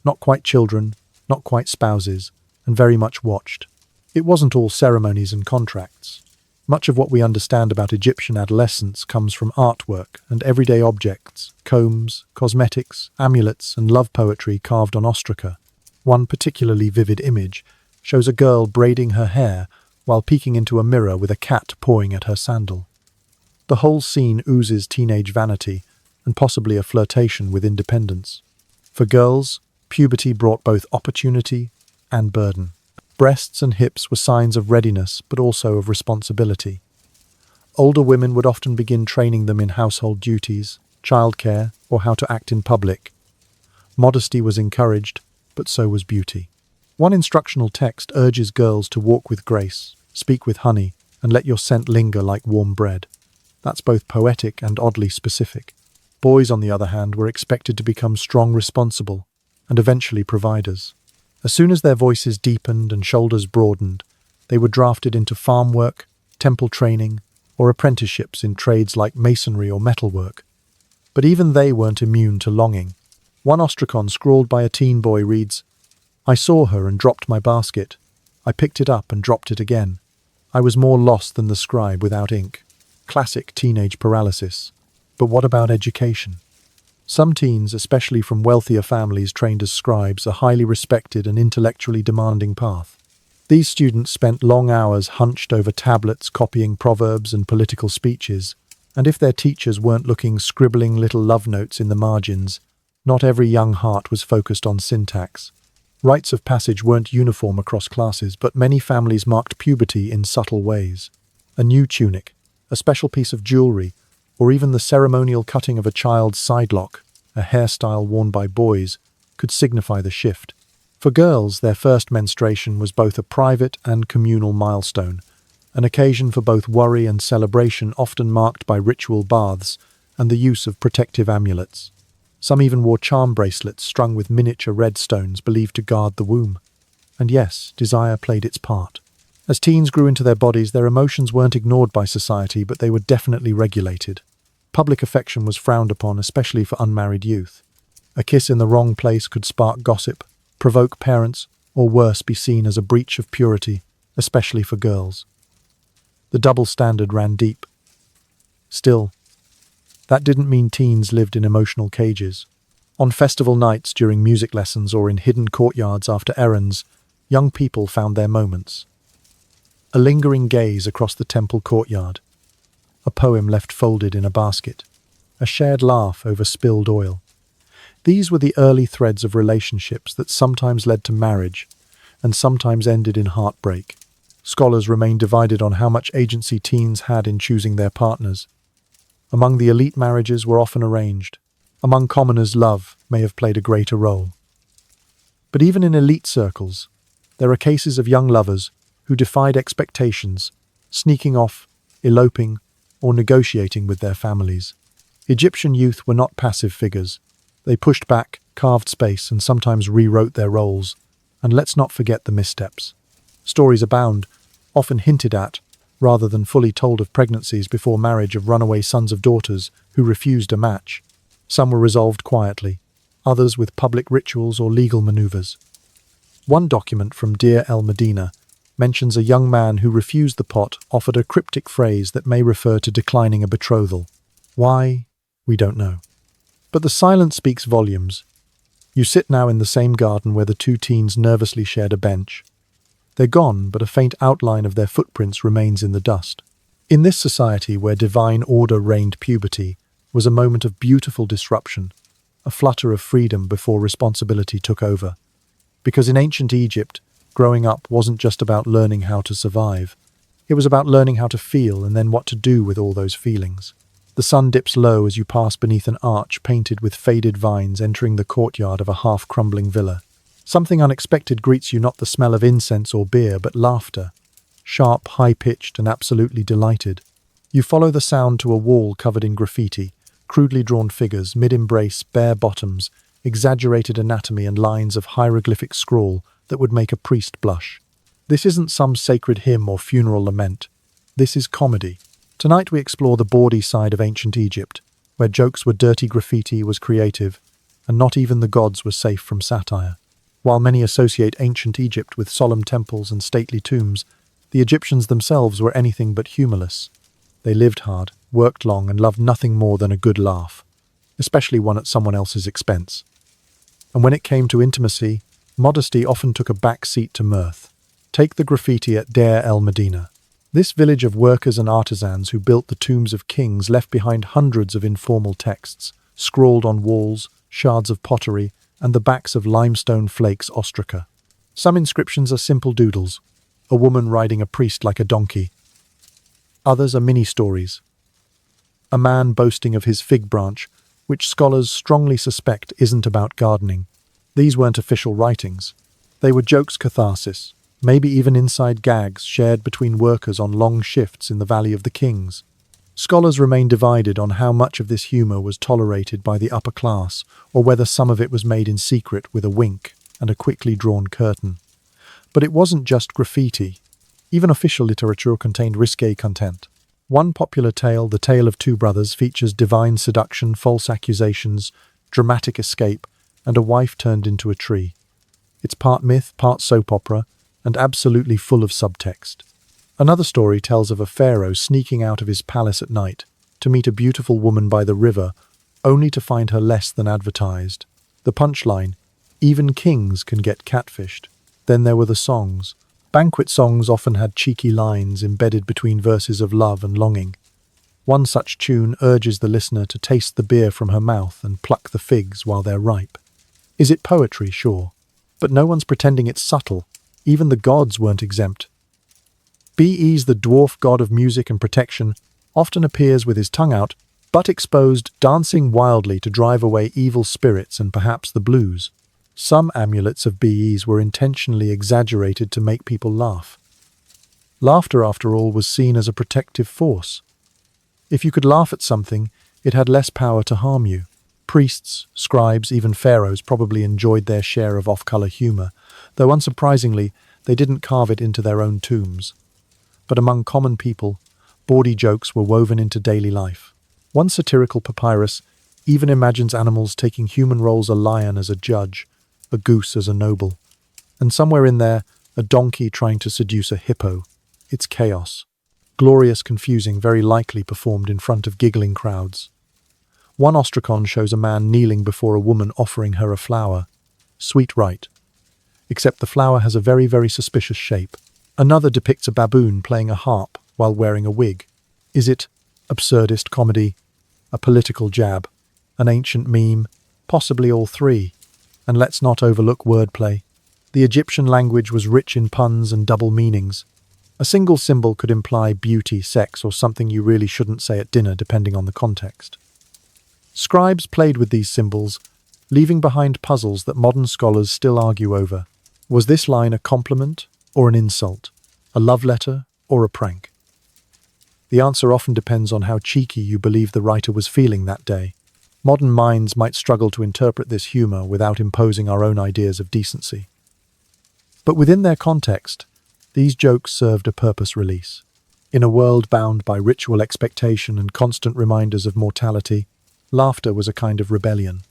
not quite children, not quite spouses, and very much watched. It wasn't all ceremonies and contracts. Much of what we understand about Egyptian adolescence comes from artwork and everyday objects, combs, cosmetics, amulets, and love poetry carved on ostraca. One particularly vivid image shows a girl braiding her hair while peeking into a mirror with a cat pawing at her sandal. The whole scene oozes teenage vanity and possibly a flirtation with independence. For girls, puberty brought both opportunity and burden. Breasts and hips were signs of readiness, but also of responsibility. Older women would often begin training them in household duties, childcare, or how to act in public. Modesty was encouraged, but so was beauty. One instructional text urges girls to walk with grace, speak with honey, and let your scent linger like warm bread. That's both poetic and oddly specific. Boys, on the other hand, were expected to become strong, responsible, and eventually providers. As soon as their voices deepened and shoulders broadened, they were drafted into farm work, temple training, or apprenticeships in trades like masonry or metalwork. But even they weren't immune to longing. One ostracon scrawled by a teen boy reads, "I saw her and dropped my basket. I picked it up and dropped it again. I was more lost than the scribe without ink." Classic teenage paralysis. But what about education? Some teens, especially from wealthier families trained as scribes, a highly respected and intellectually demanding path. These students spent long hours hunched over tablets copying proverbs and political speeches, and if their teachers weren't looking scribbling little love notes in the margins, not every young heart was focused on syntax. Rites of passage weren't uniform across classes, but many families marked puberty in subtle ways. A new tunic, a special piece of jewelry, or even the ceremonial cutting of a child's sidelock, a hairstyle worn by boys, could signify the shift. For girls, their first menstruation was both a private and communal milestone, an occasion for both worry and celebration, often marked by ritual baths and the use of protective amulets. Some even wore charm bracelets strung with miniature red stones believed to guard the womb. And yes, desire played its part. As teens grew into their bodies, their emotions weren't ignored by society, but they were definitely regulated. Public affection was frowned upon, especially for unmarried youth. A kiss in the wrong place could spark gossip, provoke parents, or worse, be seen as a breach of purity, especially for girls. The double standard ran deep. Still, that didn't mean teens lived in emotional cages. On festival nights, during music lessons, or in hidden courtyards after errands, young people found their moments. A lingering gaze across the temple courtyard, a poem left folded in a basket, a shared laugh over spilled oil. These were the early threads of relationships that sometimes led to marriage and sometimes ended in heartbreak. Scholars remain divided on how much agency teens had in choosing their partners. Among the elite, marriages were often arranged. Among commoners, love may have played a greater role. But even in elite circles, there are cases of young lovers who defied expectations, sneaking off, eloping, or negotiating with their families. Egyptian youth were not passive figures. They pushed back, carved space, and sometimes rewrote their roles. And let's not forget the missteps. Stories abound, often hinted at, rather than fully told, of pregnancies before marriage, of runaway sons of daughters who refused a match. Some were resolved quietly, others with public rituals or legal maneuvers. One document from Deir el-Medina mentions a young man who refused the pot, offered a cryptic phrase that may refer to declining a betrothal. Why? We don't know. But the silence speaks volumes. You sit now in the same garden where the two teens nervously shared a bench. They're gone, but a faint outline of their footprints remains in the dust. In this society where divine order reigned, puberty, was a moment of beautiful disruption, a flutter of freedom before responsibility took over. Because in ancient Egypt, growing up wasn't just about learning how to survive. It was about learning how to feel and then what to do with all those feelings. The sun dips low as you pass beneath an arch painted with faded vines entering the courtyard of a half-crumbling villa. Something unexpected greets you, not the smell of incense or beer, but laughter. Sharp, high-pitched, and absolutely delighted. You follow the sound to a wall covered in graffiti, crudely drawn figures, mid-embrace, bare bottoms, exaggerated anatomy and lines of hieroglyphic scrawl that would make a priest blush. This isn't some sacred hymn or funeral lament. This is comedy. Tonight we explore the bawdy side of ancient Egypt, where jokes were dirty, graffiti was creative, and not even the gods were safe from satire. While many associate ancient Egypt with solemn temples and stately tombs, the Egyptians themselves were anything but humorless. They lived hard, worked long, and loved nothing more than a good laugh, especially one at someone else's expense. And when it came to intimacy, modesty often took a back seat to mirth. Take the graffiti at Deir el-Medina. This village of workers and artisans who built the tombs of kings left behind hundreds of informal texts, scrawled on walls, shards of pottery, and the backs of limestone flakes ostraca. Some inscriptions are simple doodles, a woman riding a priest like a donkey. Others are mini-stories. A man boasting of his fig branch, which scholars strongly suspect isn't about gardening. These weren't official writings. They were jokes, catharsis, maybe even inside gags shared between workers on long shifts in the Valley of the Kings. Scholars remain divided on how much of this humour was tolerated by the upper class, or whether some of it was made in secret with a wink and a quickly drawn curtain. But it wasn't just graffiti. Even official literature contained risque content. One popular tale, The Tale of Two Brothers, features divine seduction, false accusations, dramatic escape, and a wife turned into a tree. It's part myth, part soap opera, and absolutely full of subtext. Another story tells of a pharaoh sneaking out of his palace at night to meet a beautiful woman by the river, only to find her less than advertised. The punchline, even kings can get catfished. Then there were the songs. Banquet songs often had cheeky lines embedded between verses of love and longing. One such tune urges the listener to taste the beer from her mouth and pluck the figs while they're ripe. Is it poetry? Sure. But no one's pretending it's subtle. Even the gods weren't exempt. Bes, the dwarf god of music and protection, often appears with his tongue out, butt exposed, dancing wildly to drive away evil spirits and perhaps the blues. Some amulets of Bes were intentionally exaggerated to make people laugh. Laughter, after all, was seen as a protective force. If you could laugh at something, it had less power to harm you. Priests, scribes, even pharaohs probably enjoyed their share of off-color humor, though unsurprisingly, they didn't carve it into their own tombs. But among common people, bawdy jokes were woven into daily life. One satirical papyrus even imagines animals taking human roles: a lion as a judge, a goose as a noble, and somewhere in there, a donkey trying to seduce a hippo. It's chaos. Glorious, confusing, very likely performed in front of giggling crowds. One ostracon shows a man kneeling before a woman offering her a flower. Sweet right. Except the flower has a very, very suspicious shape. Another depicts a baboon playing a harp while wearing a wig. Is it absurdist comedy? A political jab? An ancient meme? Possibly all three. And let's not overlook wordplay. The Egyptian language was rich in puns and double meanings. A single symbol could imply beauty, sex, or something you really shouldn't say at dinner, depending on the context. Scribes played with these symbols, leaving behind puzzles that modern scholars still argue over. Was this line a compliment or an insult? A love letter or a prank? The answer often depends on how cheeky you believe the writer was feeling that day. Modern minds might struggle to interpret this humor without imposing our own ideas of decency. But within their context, these jokes served a purpose: release. In a world bound by ritual expectation and constant reminders of mortality, laughter was a kind of rebellion,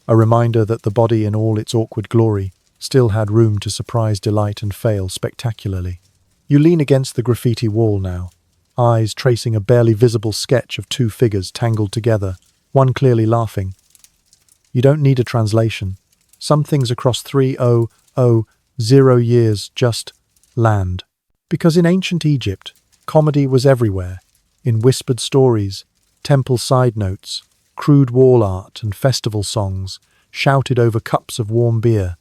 a reminder that the body in all its awkward glory still had room to surprise, delight, and fail spectacularly. You lean against the graffiti wall now, eyes tracing a barely visible sketch of two figures tangled together, one clearly laughing. You don't need a translation. Some things across 3,000 years just land. Because in ancient Egypt, comedy was everywhere, in whispered stories, temple side notes, crude wall art and festival songs, shouted over cups of warm beer.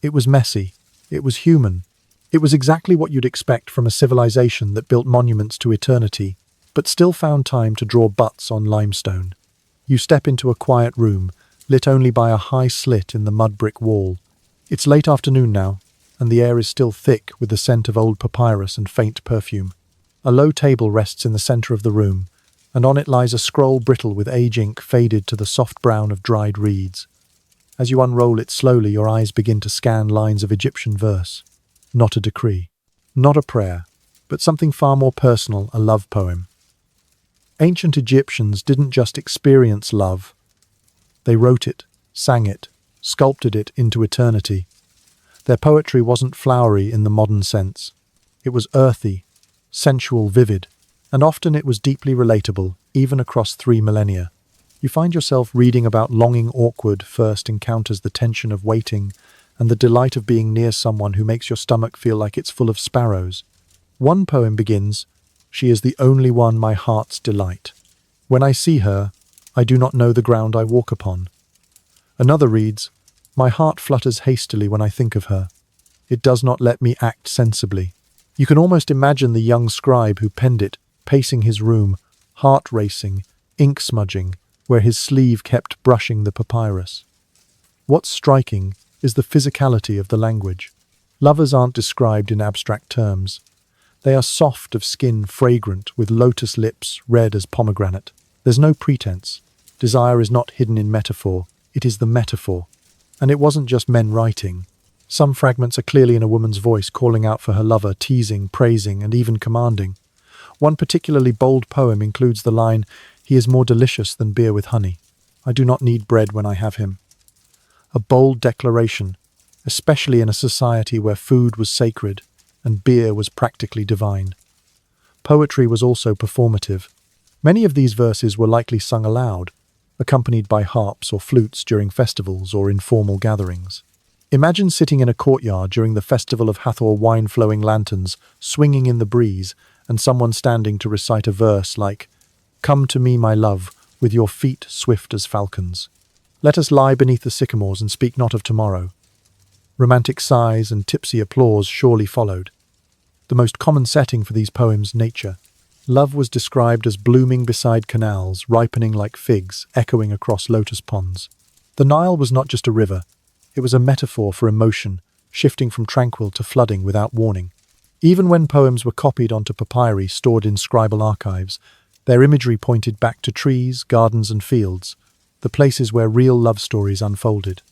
It was messy. It was human. It was exactly what you'd expect from a civilization that built monuments to eternity, but still found time to draw butts on limestone. You step into a quiet room, lit only by a high slit in the mud brick wall. It's late afternoon now, and the air is still thick with the scent of old papyrus and faint perfume. A low table rests in the center of the room, and on it lies a scroll brittle with age ink faded to the soft brown of dried reeds. As you unroll it slowly, your eyes begin to scan lines of Egyptian verse. Not a decree, not a prayer, but something far more personal, a love poem. Ancient Egyptians didn't just experience love. They wrote it, sang it, sculpted it into eternity. Their poetry wasn't flowery in the modern sense. It was earthy, sensual, vivid, and often it was deeply relatable, even across 3 millennia. You find yourself reading about longing awkward first encounters, the tension of waiting, and the delight of being near someone who makes your stomach feel like it's full of sparrows. One poem begins, "She is the only one my heart's delight. When I see her, I do not know the ground I walk upon." Another reads, "My heart flutters hastily when I think of her. It does not let me act sensibly." You can almost imagine the young scribe who penned it, pacing his room, heart racing, ink smudging, where his sleeve kept brushing the papyrus. What's striking is the physicality of the language. Lovers aren't described in abstract terms. They are soft of skin, fragrant, with lotus lips, red as pomegranate. There's no pretense. Desire is not hidden in metaphor. It is the metaphor. And it wasn't just men writing. Some fragments are clearly in a woman's voice, calling out for her lover, teasing, praising, and even commanding. One particularly bold poem includes the line, "He is more delicious than beer with honey. I do not need bread when I have him." A bold declaration, especially in a society where food was sacred and beer was practically divine. Poetry was also performative. Many of these verses were likely sung aloud, accompanied by harps or flutes during festivals or informal gatherings. Imagine sitting in a courtyard during the festival of Hathor, wine-flowing lanterns swinging in the breeze, and someone standing to recite a verse like, "Come to me, my love, with your feet swift as falcons. Let us lie beneath the sycamores and speak not of tomorrow." Romantic sighs and tipsy applause surely followed. The most common setting for these poems, nature. Love was described as blooming beside canals, ripening like figs, echoing across lotus ponds. The Nile was not just a river. It was a metaphor for emotion, shifting from tranquil to flooding without warning. Even when poems were copied onto papyri stored in scribal archives, their imagery pointed back to trees, gardens and fields, the places where real love stories unfolded.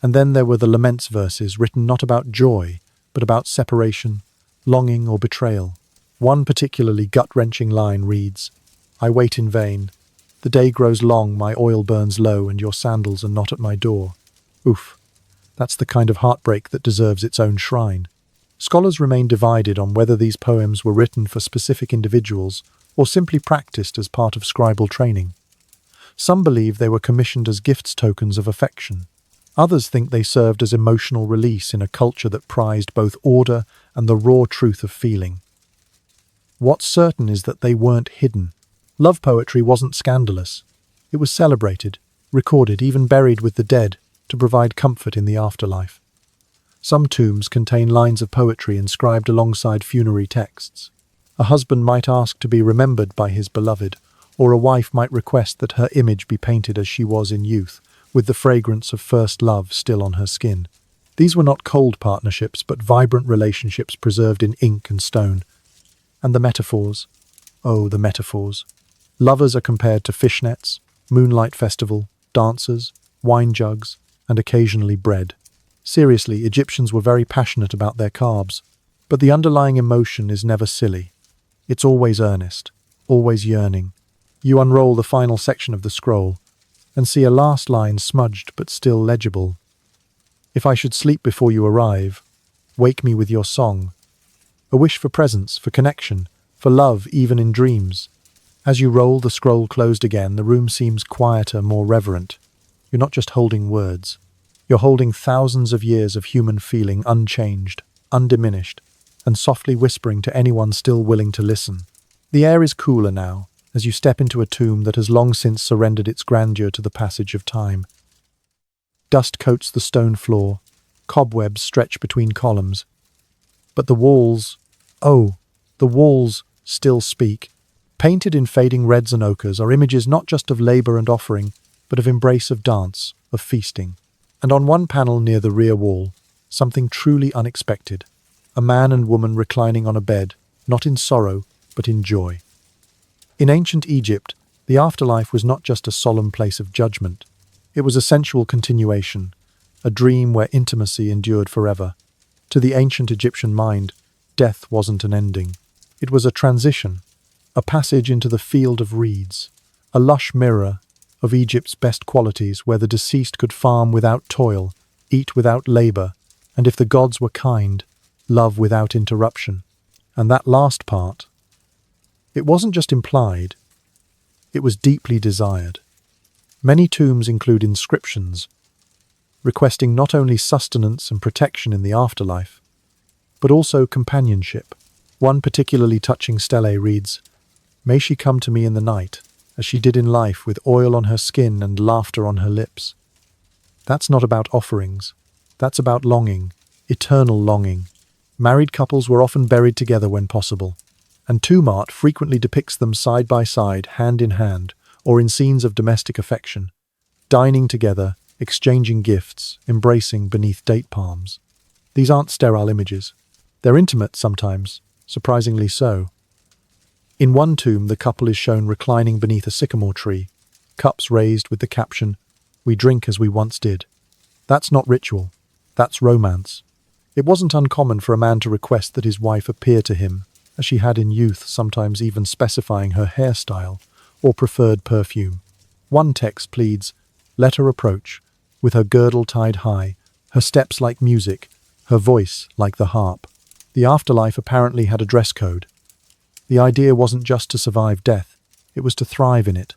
And then there were the laments verses written not about joy, but about separation, longing or betrayal. One particularly gut-wrenching line reads, "I wait in vain. The day grows long, my oil burns low, and your sandals are not at my door." Oof. That's the kind of heartbreak that deserves its own shrine. Scholars remain divided on whether these poems were written for specific individuals or simply practiced as part of scribal training. Some believe they were commissioned as gifts, tokens of affection. Others think they served as emotional release in a culture that prized both order and the raw truth of feeling. What's certain is that they weren't hidden. Love poetry wasn't scandalous. It was celebrated, recorded, even buried with the dead, to provide comfort in the afterlife. Some tombs contain lines of poetry inscribed alongside funerary texts. A husband might ask to be remembered by his beloved, or a wife might request that her image be painted as she was in youth, with the fragrance of first love still on her skin. These were not cold partnerships, but vibrant relationships preserved in ink and stone. And the metaphors. Oh, the metaphors. Lovers are compared to fishnets, moonlight festival, dancers, wine jugs, and occasionally bread. Seriously, Egyptians were very passionate about their carbs, but the underlying emotion is never silly. It's always earnest, always yearning. You unroll the final section of the scroll and see a last line smudged but still legible. "If I should sleep before you arrive, wake me with your song." A wish for presence, for connection, for love even in dreams. As you roll the scroll closed again, the room seems quieter, more reverent. You're not just holding words. You're holding thousands of years of human feeling, unchanged, undiminished, and softly whispering to anyone still willing to listen. The air is cooler now, as you step into a tomb that has long since surrendered its grandeur to the passage of time. Dust coats the stone floor, cobwebs stretch between columns. But the walls, the walls still speak. Painted in fading reds and ochres are images not just of labor and offering, but of embrace, of dance, of feasting. And on one panel near the rear wall, something truly unexpected. A man and woman reclining on a bed, not in sorrow, but in joy. In ancient Egypt, the afterlife was not just a solemn place of judgment. It was a sensual continuation, a dream where intimacy endured forever. To the ancient Egyptian mind, death wasn't an ending. It was a transition, a passage into the field of reeds, a lush mirror of Egypt's best qualities where the deceased could farm without toil, eat without labor, and if the gods were kind, love without interruption. And that last part, it wasn't just implied, it was deeply desired. Many tombs include inscriptions, requesting not only sustenance and protection in the afterlife, but also companionship. One particularly touching stele reads, "May she come to me in the night, as she did in life, with oil on her skin and laughter on her lips." That's not about offerings. That's about longing, eternal longing. Married couples were often buried together when possible, and tomb art frequently depicts them side by side, hand in hand, or in scenes of domestic affection, dining together, exchanging gifts, embracing beneath date palms. These aren't sterile images. They're intimate sometimes, surprisingly so. In one tomb, the couple is shown reclining beneath a sycamore tree, cups raised with the caption, "We drink as we once did." That's not ritual. That's romance. It wasn't uncommon for a man to request that his wife appear to him, as she had in youth, sometimes even specifying her hairstyle or preferred perfume. One text pleads, "Let her approach, with her girdle tied high, her steps like music, her voice like the harp." The afterlife apparently had a dress code. The idea wasn't just to survive death, it was to thrive in it.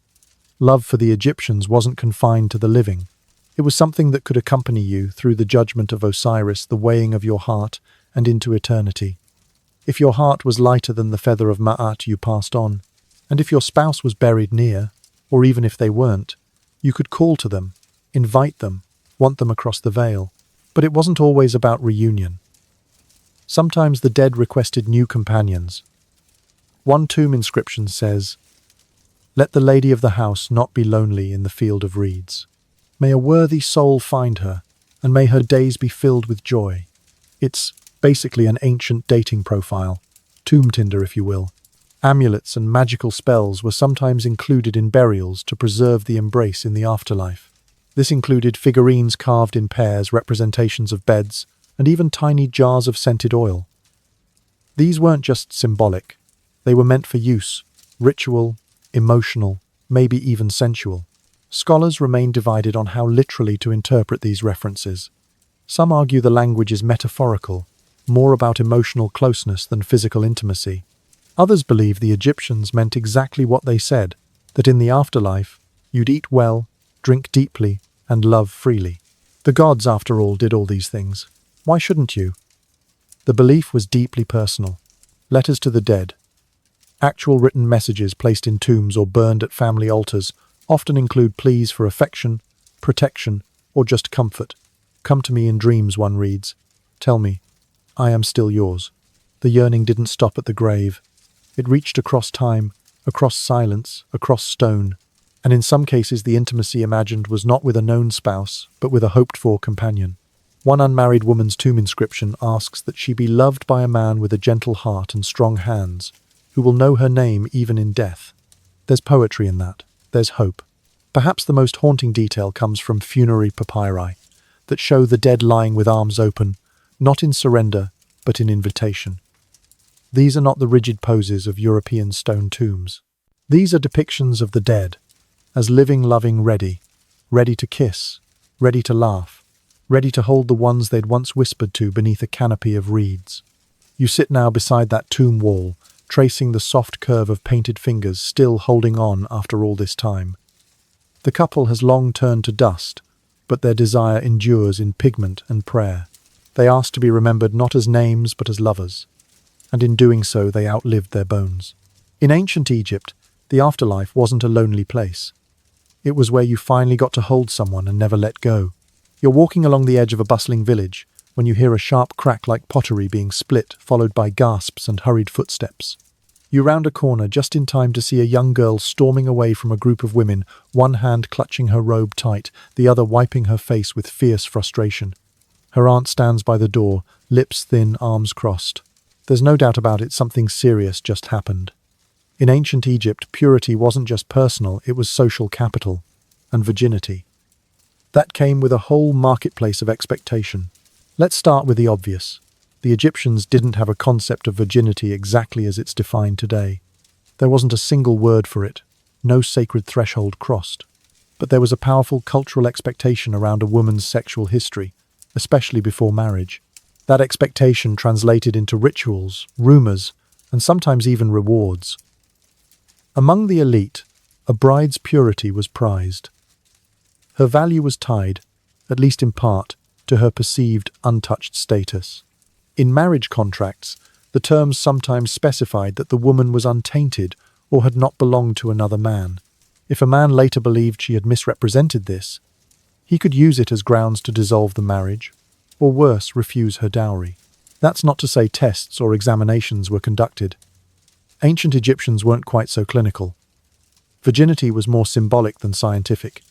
Love for the Egyptians wasn't confined to the living. It was something that could accompany you through the judgment of Osiris, the weighing of your heart, and into eternity. If your heart was lighter than the feather of Ma'at, you passed on. And if your spouse was buried near, or even if they weren't, you could call to them, invite them, want them across the veil. But it wasn't always about reunion. Sometimes the dead requested new companions. One tomb inscription says, "Let the lady of the house not be lonely in the field of reeds. May a worthy soul find her, and may her days be filled with joy." It's basically an ancient dating profile, tomb tinder if you will. Amulets and magical spells were sometimes included in burials to preserve the embrace in the afterlife. This included figurines carved in pairs, representations of beds, and even tiny jars of scented oil. These weren't just symbolic. They were meant for use, ritual, emotional, maybe even sensual. Scholars remain divided on how literally to interpret these references. Some argue the language is metaphorical, more about emotional closeness than physical intimacy. Others believe the Egyptians meant exactly what they said, that in the afterlife, you'd eat well, drink deeply, and love freely. The gods, after all, did all these things. Why shouldn't you? The belief was deeply personal. Letters to the dead, actual written messages placed in tombs or burned at family altars, often include pleas for affection, protection, or just comfort. "Come to me in dreams," one reads. "Tell me, I am still yours." The yearning didn't stop at the grave. It reached across time, across silence, across stone. And in some cases the intimacy imagined was not with a known spouse, but with a hoped-for companion. One unmarried woman's tomb inscription asks that she be loved by a man with a gentle heart and strong hands, who will know her name even in death. There's poetry in that. There's hope. Perhaps the most haunting detail comes from funerary papyri that show the dead lying with arms open, not in surrender, but in invitation. These are not the rigid poses of European stone tombs. These are depictions of the dead, as living, loving, ready to kiss, ready to laugh, ready to hold the ones they'd once whispered to beneath a canopy of reeds. You sit now beside that tomb wall, tracing the soft curve of painted fingers, still holding on after all this time. The couple has long turned to dust, but their desire endures in pigment and prayer. They ask to be remembered not as names but as lovers, and in doing so they outlived their bones. In ancient Egypt, The afterlife wasn't a lonely place. It was where you finally got to hold someone and never let go. You're walking along the edge of a bustling village when you hear a sharp crack like pottery being split, followed by gasps and hurried footsteps. You round a corner just in time to see a young girl storming away from a group of women, one hand clutching her robe tight, the other wiping her face with fierce frustration. Her aunt stands by the door, lips thin, arms crossed. There's no doubt about it, something serious just happened. In ancient Egypt, purity wasn't just personal, it was social capital, and virginity. That came with a whole marketplace of expectation. Let's start with the obvious. The Egyptians didn't have a concept of virginity exactly as it's defined today. There wasn't a single word for it, no sacred threshold crossed. But there was a powerful cultural expectation around a woman's sexual history, especially before marriage. That expectation translated into rituals, rumors, and sometimes even rewards. Among the elite, a bride's purity was prized. Her value was tied, at least in part, to her perceived untouched status. In marriage contracts, the terms sometimes specified that the woman was untainted or had not belonged to another man. If a man later believed she had misrepresented this, he could use it as grounds to dissolve the marriage, or worse, refuse her dowry. That's not to say tests or examinations were conducted. Ancient Egyptians weren't quite so clinical. Virginity was more symbolic than scientific.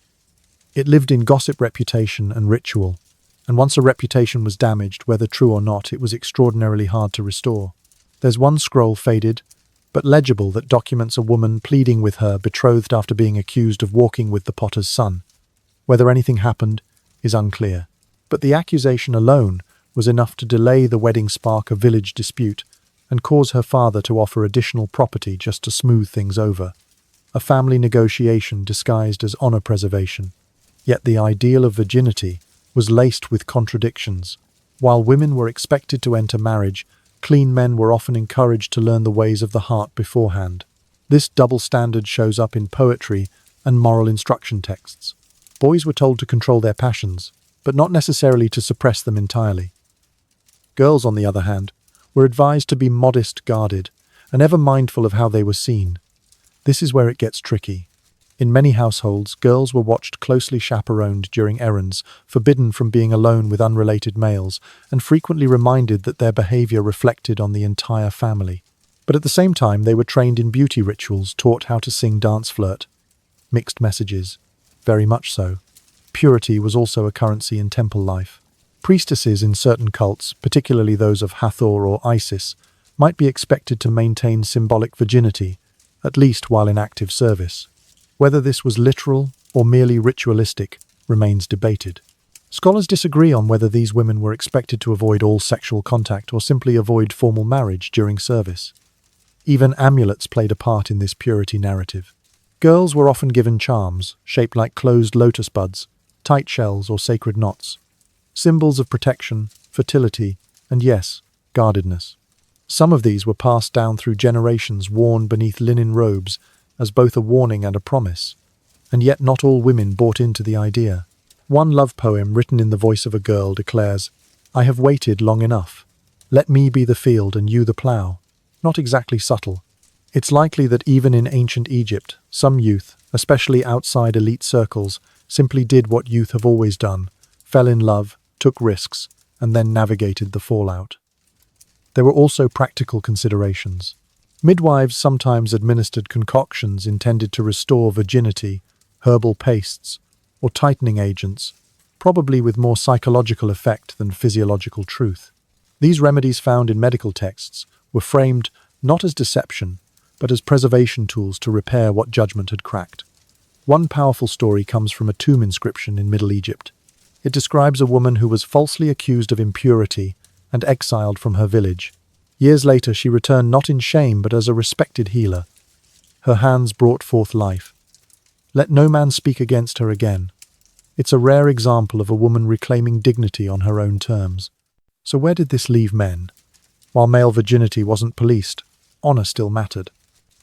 It lived in gossip, reputation, and ritual, and once a reputation was damaged, whether true or not, it was extraordinarily hard to restore. There's one scroll, faded but legible, that documents a woman pleading with her betrothed after being accused of walking with the potter's son. Whether anything happened is unclear, but the accusation alone was enough to delay the wedding, spark a village dispute, and cause her father to offer additional property just to smooth things over. A family negotiation disguised as honor preservation. Yet the ideal of virginity was laced with contradictions. While women were expected to enter marriage, clean men were often encouraged to learn the ways of the heart beforehand. This double standard shows up in poetry and moral instruction texts. Boys were told to control their passions, but not necessarily to suppress them entirely. Girls, on the other hand, were advised to be modest, guarded, and ever mindful of how they were seen. This is where it gets tricky. In many households, girls were watched closely, chaperoned during errands, forbidden from being alone with unrelated males, and frequently reminded that their behavior reflected on the entire family. But at the same time, they were trained in beauty rituals, taught how to sing, dance, flirt. Mixed messages. Very much so. Purity was also a currency in temple life. Priestesses in certain cults, particularly those of Hathor or Isis, might be expected to maintain symbolic virginity, at least while in active service. Whether this was literal or merely ritualistic remains debated. Scholars disagree on whether these women were expected to avoid all sexual contact or simply avoid formal marriage during service. Even amulets played a part in this purity narrative. Girls were often given charms, shaped like closed lotus buds, tight shells, or sacred knots. Symbols of protection, fertility, and yes, guardedness. Some of these were passed down through generations, worn beneath linen robes, as both a warning and a promise. And yet not all women bought into the idea. One love poem written in the voice of a girl declares, "I have waited long enough. Let me be the field and you the plough." Not exactly subtle. It's likely that even in ancient Egypt, some youth, especially outside elite circles, simply did what youth have always done, fell in love, took risks, and then navigated the fallout. There were also practical considerations. Midwives sometimes administered concoctions intended to restore virginity, herbal pastes, or tightening agents, probably with more psychological effect than physiological truth. These remedies found in medical texts were framed not as deception, but as preservation tools to repair what judgment had cracked. One powerful story comes from a tomb inscription in Middle Egypt. It describes a woman who was falsely accused of impurity and exiled from her village. Years later, she returned not in shame, but as a respected healer. Her hands brought forth life. Let no man speak against her again. It's a rare example of a woman reclaiming dignity on her own terms. So where did this leave men? While male virginity wasn't policed, honor still mattered.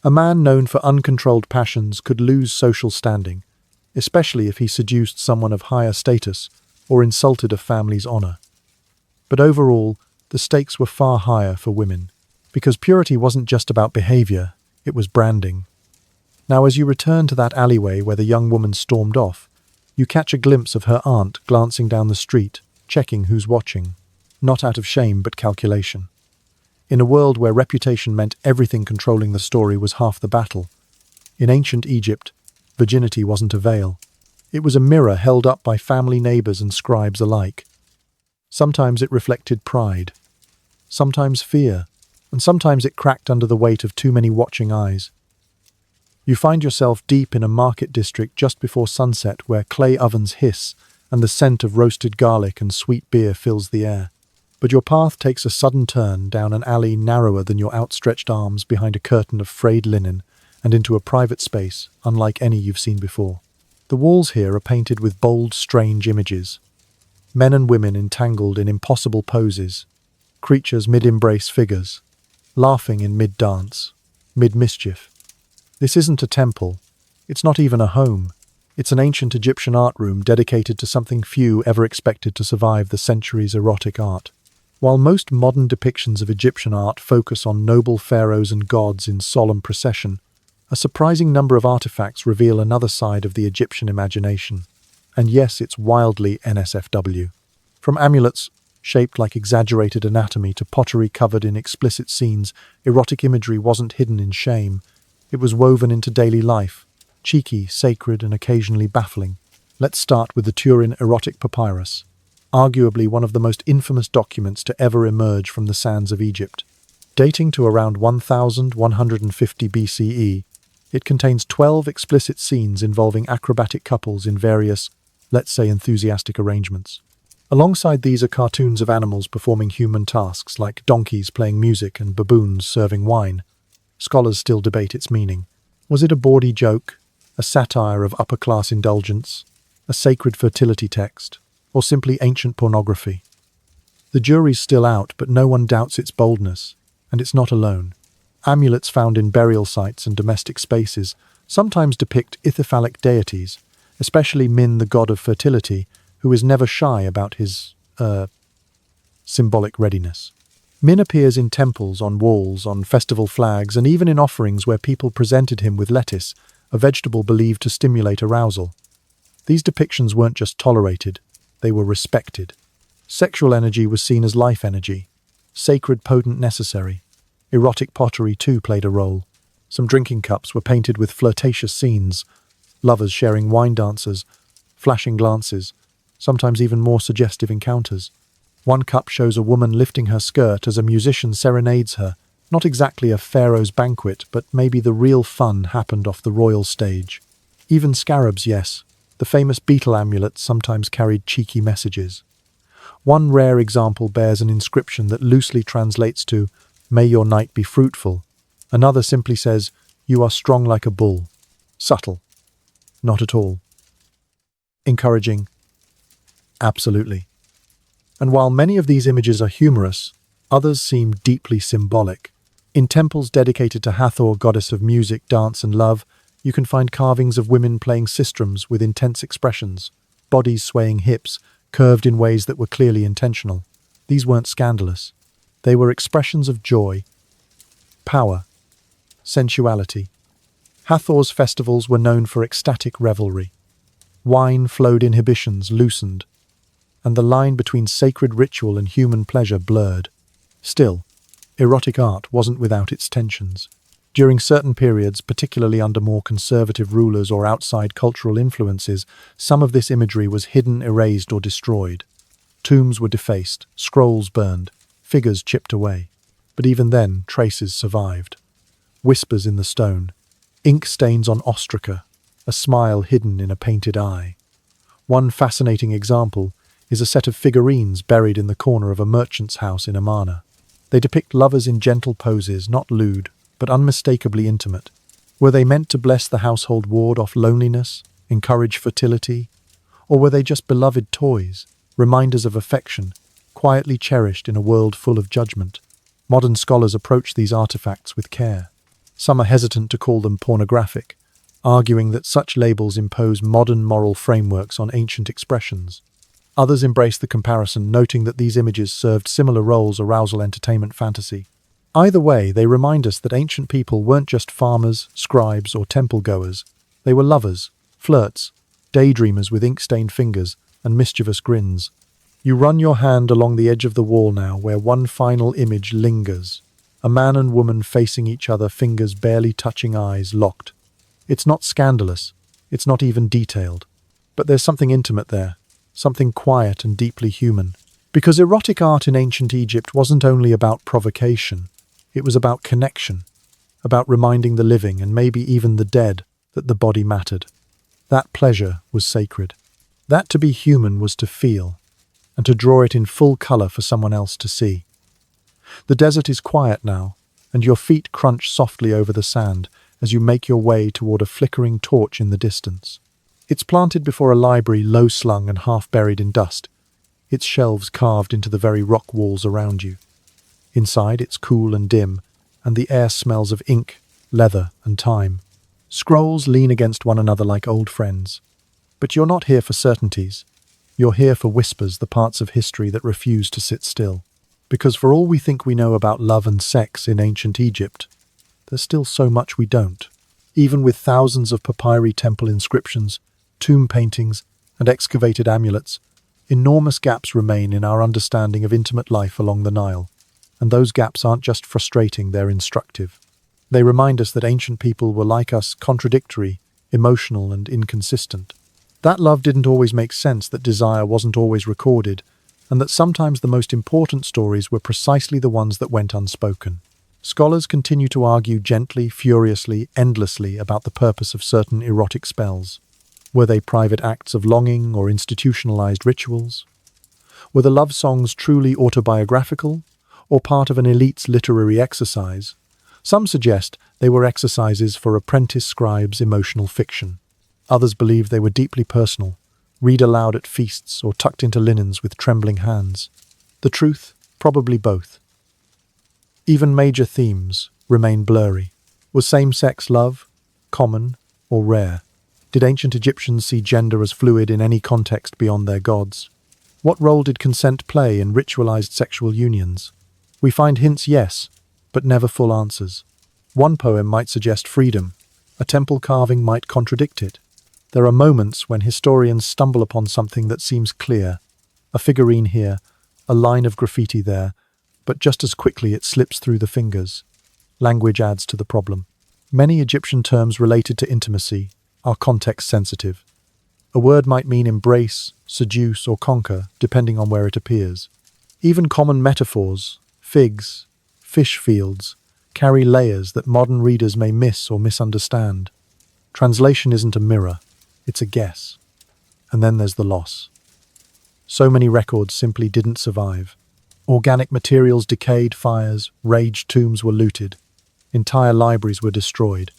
A man known for uncontrolled passions could lose social standing, especially if he seduced someone of higher status or insulted a family's honor. But overall, the stakes were far higher for women, because purity wasn't just about behavior, it was branding. Now, as you return to that alleyway where the young woman stormed off, you catch a glimpse of her aunt glancing down the street, checking who's watching, not out of shame but calculation. In a world where reputation meant everything, controlling the story was half the battle. In ancient Egypt, virginity wasn't a veil. It was a mirror held up by family, neighbors, and scribes alike. Sometimes it reflected pride, sometimes fear, and sometimes it cracked under the weight of too many watching eyes. You find yourself deep in a market district just before sunset where clay ovens hiss and the scent of roasted garlic and sweet beer fills the air. But your path takes a sudden turn down an alley narrower than your outstretched arms, behind a curtain of frayed linen, and into a private space unlike any you've seen before. The walls here are painted with bold, strange images. Men and women entangled in impossible poses, creatures mid-embrace figures, laughing in mid-dance, mid-mischief. This isn't a temple. It's not even a home. It's an ancient Egyptian art room dedicated to something few ever expected to survive the centuries' erotic art. While most modern depictions of Egyptian art focus on noble pharaohs and gods in solemn procession, a surprising number of artifacts reveal another side of the Egyptian imagination. And yes, it's wildly NSFW. From amulets shaped like exaggerated anatomy to pottery covered in explicit scenes, erotic imagery wasn't hidden in shame. It was woven into daily life, cheeky, sacred, and occasionally baffling. Let's start with the Turin erotic papyrus, arguably one of the most infamous documents to ever emerge from the sands of Egypt. Dating to around 1150 BCE, it contains 12 explicit scenes involving acrobatic couples in various, let's say, enthusiastic arrangements. Alongside these are cartoons of animals performing human tasks, like donkeys playing music and baboons serving wine. Scholars still debate its meaning. Was it a bawdy joke, a satire of upper-class indulgence, a sacred fertility text, or simply ancient pornography? The jury's still out, but no one doubts its boldness, and it's not alone. Amulets found in burial sites and domestic spaces sometimes depict ithyphallic deities, especially Min, the god of fertility, who is never shy about his, symbolic readiness. Min appears in temples, on walls, on festival flags, and even in offerings where people presented him with lettuce, a vegetable believed to stimulate arousal. These depictions weren't just tolerated, they were respected. Sexual energy was seen as life energy, sacred, potent, necessary. Erotic pottery too played a role. Some drinking cups were painted with flirtatious scenes, lovers sharing wine dances, flashing glances, sometimes even more suggestive encounters. One cup shows a woman lifting her skirt as a musician serenades her. Not exactly a pharaoh's banquet, but maybe the real fun happened off the royal stage. Even scarabs, yes. The famous beetle amulet sometimes carried cheeky messages. One rare example bears an inscription that loosely translates to, "May your night be fruitful." Another simply says, "You are strong like a bull." Subtle? Not at all. Encouraging? Absolutely. And while many of these images are humorous, others seem deeply symbolic. In temples dedicated to Hathor, goddess of music, dance, and love, you can find carvings of women playing sistrums with intense expressions, bodies swaying, hips curved in ways that were clearly intentional. These weren't scandalous. They were expressions of joy, power, sensuality. Hathor's festivals were known for ecstatic revelry. Wine flowed, inhibitions loosened, and the line between sacred ritual and human pleasure blurred. Still, erotic art wasn't without its tensions. During certain periods, particularly under more conservative rulers or outside cultural influences, some of this imagery was hidden, erased, or destroyed. Tombs were defaced, scrolls burned, figures chipped away. But even then, traces survived. Whispers in the stone, ink stains on ostraca, a smile hidden in a painted eye. One fascinating example is a set of figurines buried in the corner of a merchant's house in Amarna. They depict lovers in gentle poses, not lewd, but unmistakably intimate. Were they meant to bless the household, ward off loneliness, encourage fertility? Or were they just beloved toys, reminders of affection, quietly cherished in a world full of judgment? Modern scholars approach these artifacts with care. Some are hesitant to call them pornographic, arguing that such labels impose modern moral frameworks on ancient expressions. Others embrace the comparison, noting that these images served similar roles: arousal, entertainment, fantasy. Either way, they remind us that ancient people weren't just farmers, scribes, or temple-goers. They were lovers, flirts, daydreamers with ink-stained fingers and mischievous grins. You run your hand along the edge of the wall now, where one final image lingers. A man and woman facing each other, fingers barely touching, eyes locked. It's not scandalous. It's not even detailed. But there's something intimate there, something quiet and deeply human. Because erotic art in ancient Egypt wasn't only about provocation. It was about connection, about reminding the living and maybe even the dead that the body mattered. That pleasure was sacred. That to be human was to feel, and to draw it in full color for someone else to see. The desert is quiet now, and your feet crunch softly over the sand as you make your way toward a flickering torch in the distance. It's planted before a library low-slung and half-buried in dust, its shelves carved into the very rock walls around you. Inside, it's cool and dim, and the air smells of ink, leather, and time. Scrolls lean against one another like old friends. But you're not here for certainties. You're here for whispers, the parts of history that refuse to sit still. Because for all we think we know about love and sex in ancient Egypt, there's still so much we don't. Even with thousands of papyri temple inscriptions, tomb paintings, and excavated amulets, enormous gaps remain in our understanding of intimate life along the Nile. And those gaps aren't just frustrating, they're instructive. They remind us that ancient people were like us, contradictory, emotional, and inconsistent. That love didn't always make sense, that desire wasn't always recorded, and that sometimes the most important stories were precisely the ones that went unspoken. Scholars continue to argue gently, furiously, endlessly about the purpose of certain erotic spells. Were they private acts of longing or institutionalized rituals? Were the love songs truly autobiographical, or part of an elite's literary exercise? Some suggest they were exercises for apprentice scribes' emotional fiction. Others believe they were deeply personal, read aloud at feasts or tucked into linens with trembling hands. The truth, probably both. Even major themes remain blurry. Was same-sex love common or rare? Did ancient Egyptians see gender as fluid in any context beyond their gods? What role did consent play in ritualized sexual unions? We find hints, yes, but never full answers. One poem might suggest freedom. A temple carving might contradict it. There are moments when historians stumble upon something that seems clear. A figurine here, a line of graffiti there, but just as quickly it slips through the fingers. Language adds to the problem. Many Egyptian terms related to intimacy are context-sensitive. A word might mean embrace, seduce, or conquer, depending on where it appears. Even common metaphors, figs, fish fields, carry layers that modern readers may miss or misunderstand. Translation isn't a mirror, it's a guess. And then there's the loss. So many records simply didn't survive. Organic materials decayed, fires, raged, tombs were looted. Entire libraries were destroyed.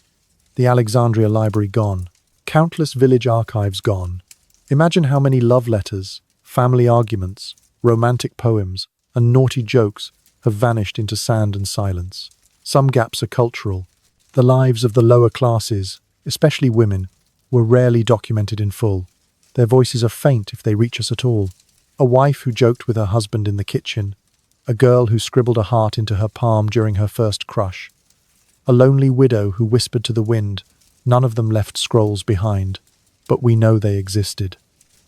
The Alexandria Library gone. Countless village archives gone. Imagine how many love letters, family arguments, romantic poems, and naughty jokes have vanished into sand and silence. Some gaps are cultural. The lives of the lower classes, especially women, were rarely documented in full. Their voices are faint if they reach us at all. A wife who joked with her husband in the kitchen. A girl who scribbled a heart into her palm during her first crush. A lonely widow who whispered to the wind. None of them left scrolls behind, but we know they existed.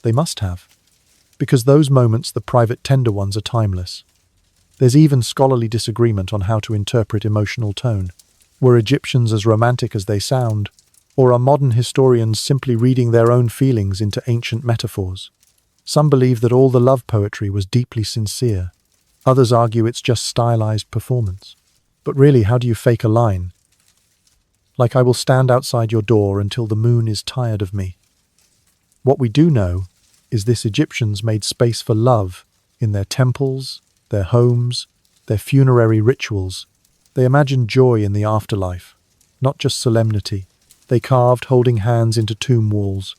They must have. Because those moments, the private tender ones, are timeless. There's even scholarly disagreement on how to interpret emotional tone. Were Egyptians as romantic as they sound, or are modern historians simply reading their own feelings into ancient metaphors? Some believe that all the love poetry was deeply sincere. Others argue it's just stylized performance. But really, how do you fake a line? Like, I will stand outside your door until the moon is tired of me. What we do know is this: Egyptians made space for love in their temples, their homes, their funerary rituals. They imagined joy in the afterlife, not just solemnity. They carved holding hands into tomb walls.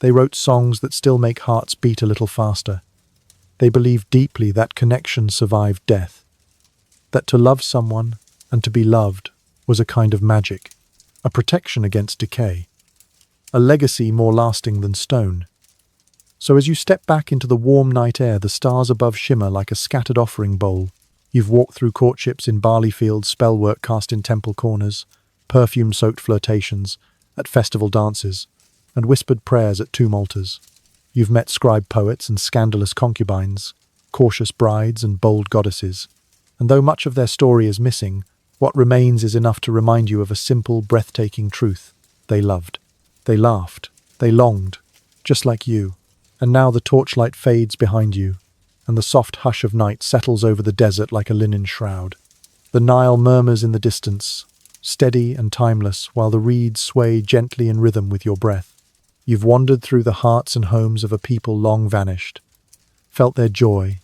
They wrote songs that still make hearts beat a little faster. They believed deeply that connection survived death, that to love someone and to be loved was a kind of magic, a protection against decay, a legacy more lasting than stone. So as you step back into the warm night air, the stars above shimmer like a scattered offering bowl. You've walked through courtships in barley fields, spellwork cast in temple corners, perfume-soaked flirtations at festival dances, and whispered prayers at tomb altars. You've met scribe poets and scandalous concubines, cautious brides and bold goddesses. And though much of their story is missing, what remains is enough to remind you of a simple, breathtaking truth. They loved. They laughed. They longed, just like you. And now the torchlight fades behind you, and the soft hush of night settles over the desert like a linen shroud. The Nile murmurs in the distance, steady and timeless, while the reeds sway gently in rhythm with your breath. You've wandered through the hearts and homes of a people long vanished, felt their joy,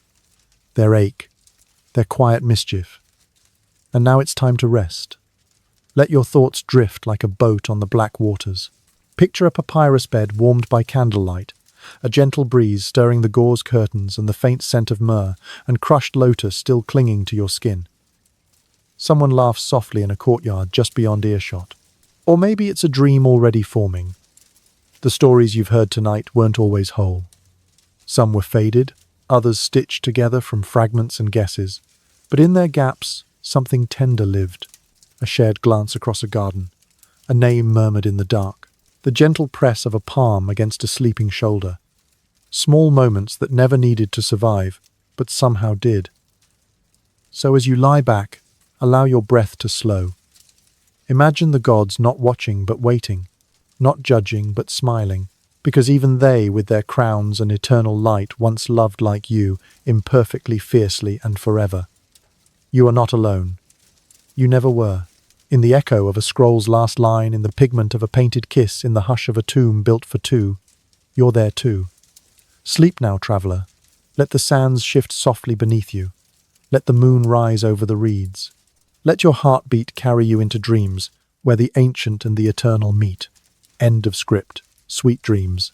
their ache, their quiet mischief. And now it's time to rest. Let your thoughts drift like a boat on the black waters. Picture a papyrus bed warmed by candlelight, a gentle breeze stirring the gauze curtains and the faint scent of myrrh and crushed lotus still clinging to your skin. Someone laughs softly in a courtyard just beyond earshot. Or maybe it's a dream already forming. The stories you've heard tonight weren't always whole. Some were faded, others stitched together from fragments and guesses. But in their gaps, something tender lived. A shared glance across a garden, a name murmured in the dark, the gentle press of a palm against a sleeping shoulder. Small moments that never needed to survive, but somehow did. So as you lie back, allow your breath to slow. Imagine the gods not watching but waiting, not judging but smiling, because even they, with their crowns and eternal light, once loved like you, imperfectly, fiercely, and forever. You are not alone. You never were. In the echo of a scroll's last line, in the pigment of a painted kiss, in the hush of a tomb built for two, you're there too. Sleep now, traveller. Let the sands shift softly beneath you. Let the moon rise over the reeds. Let your heartbeat carry you into dreams, where the ancient and the eternal meet. End of script. Sweet dreams.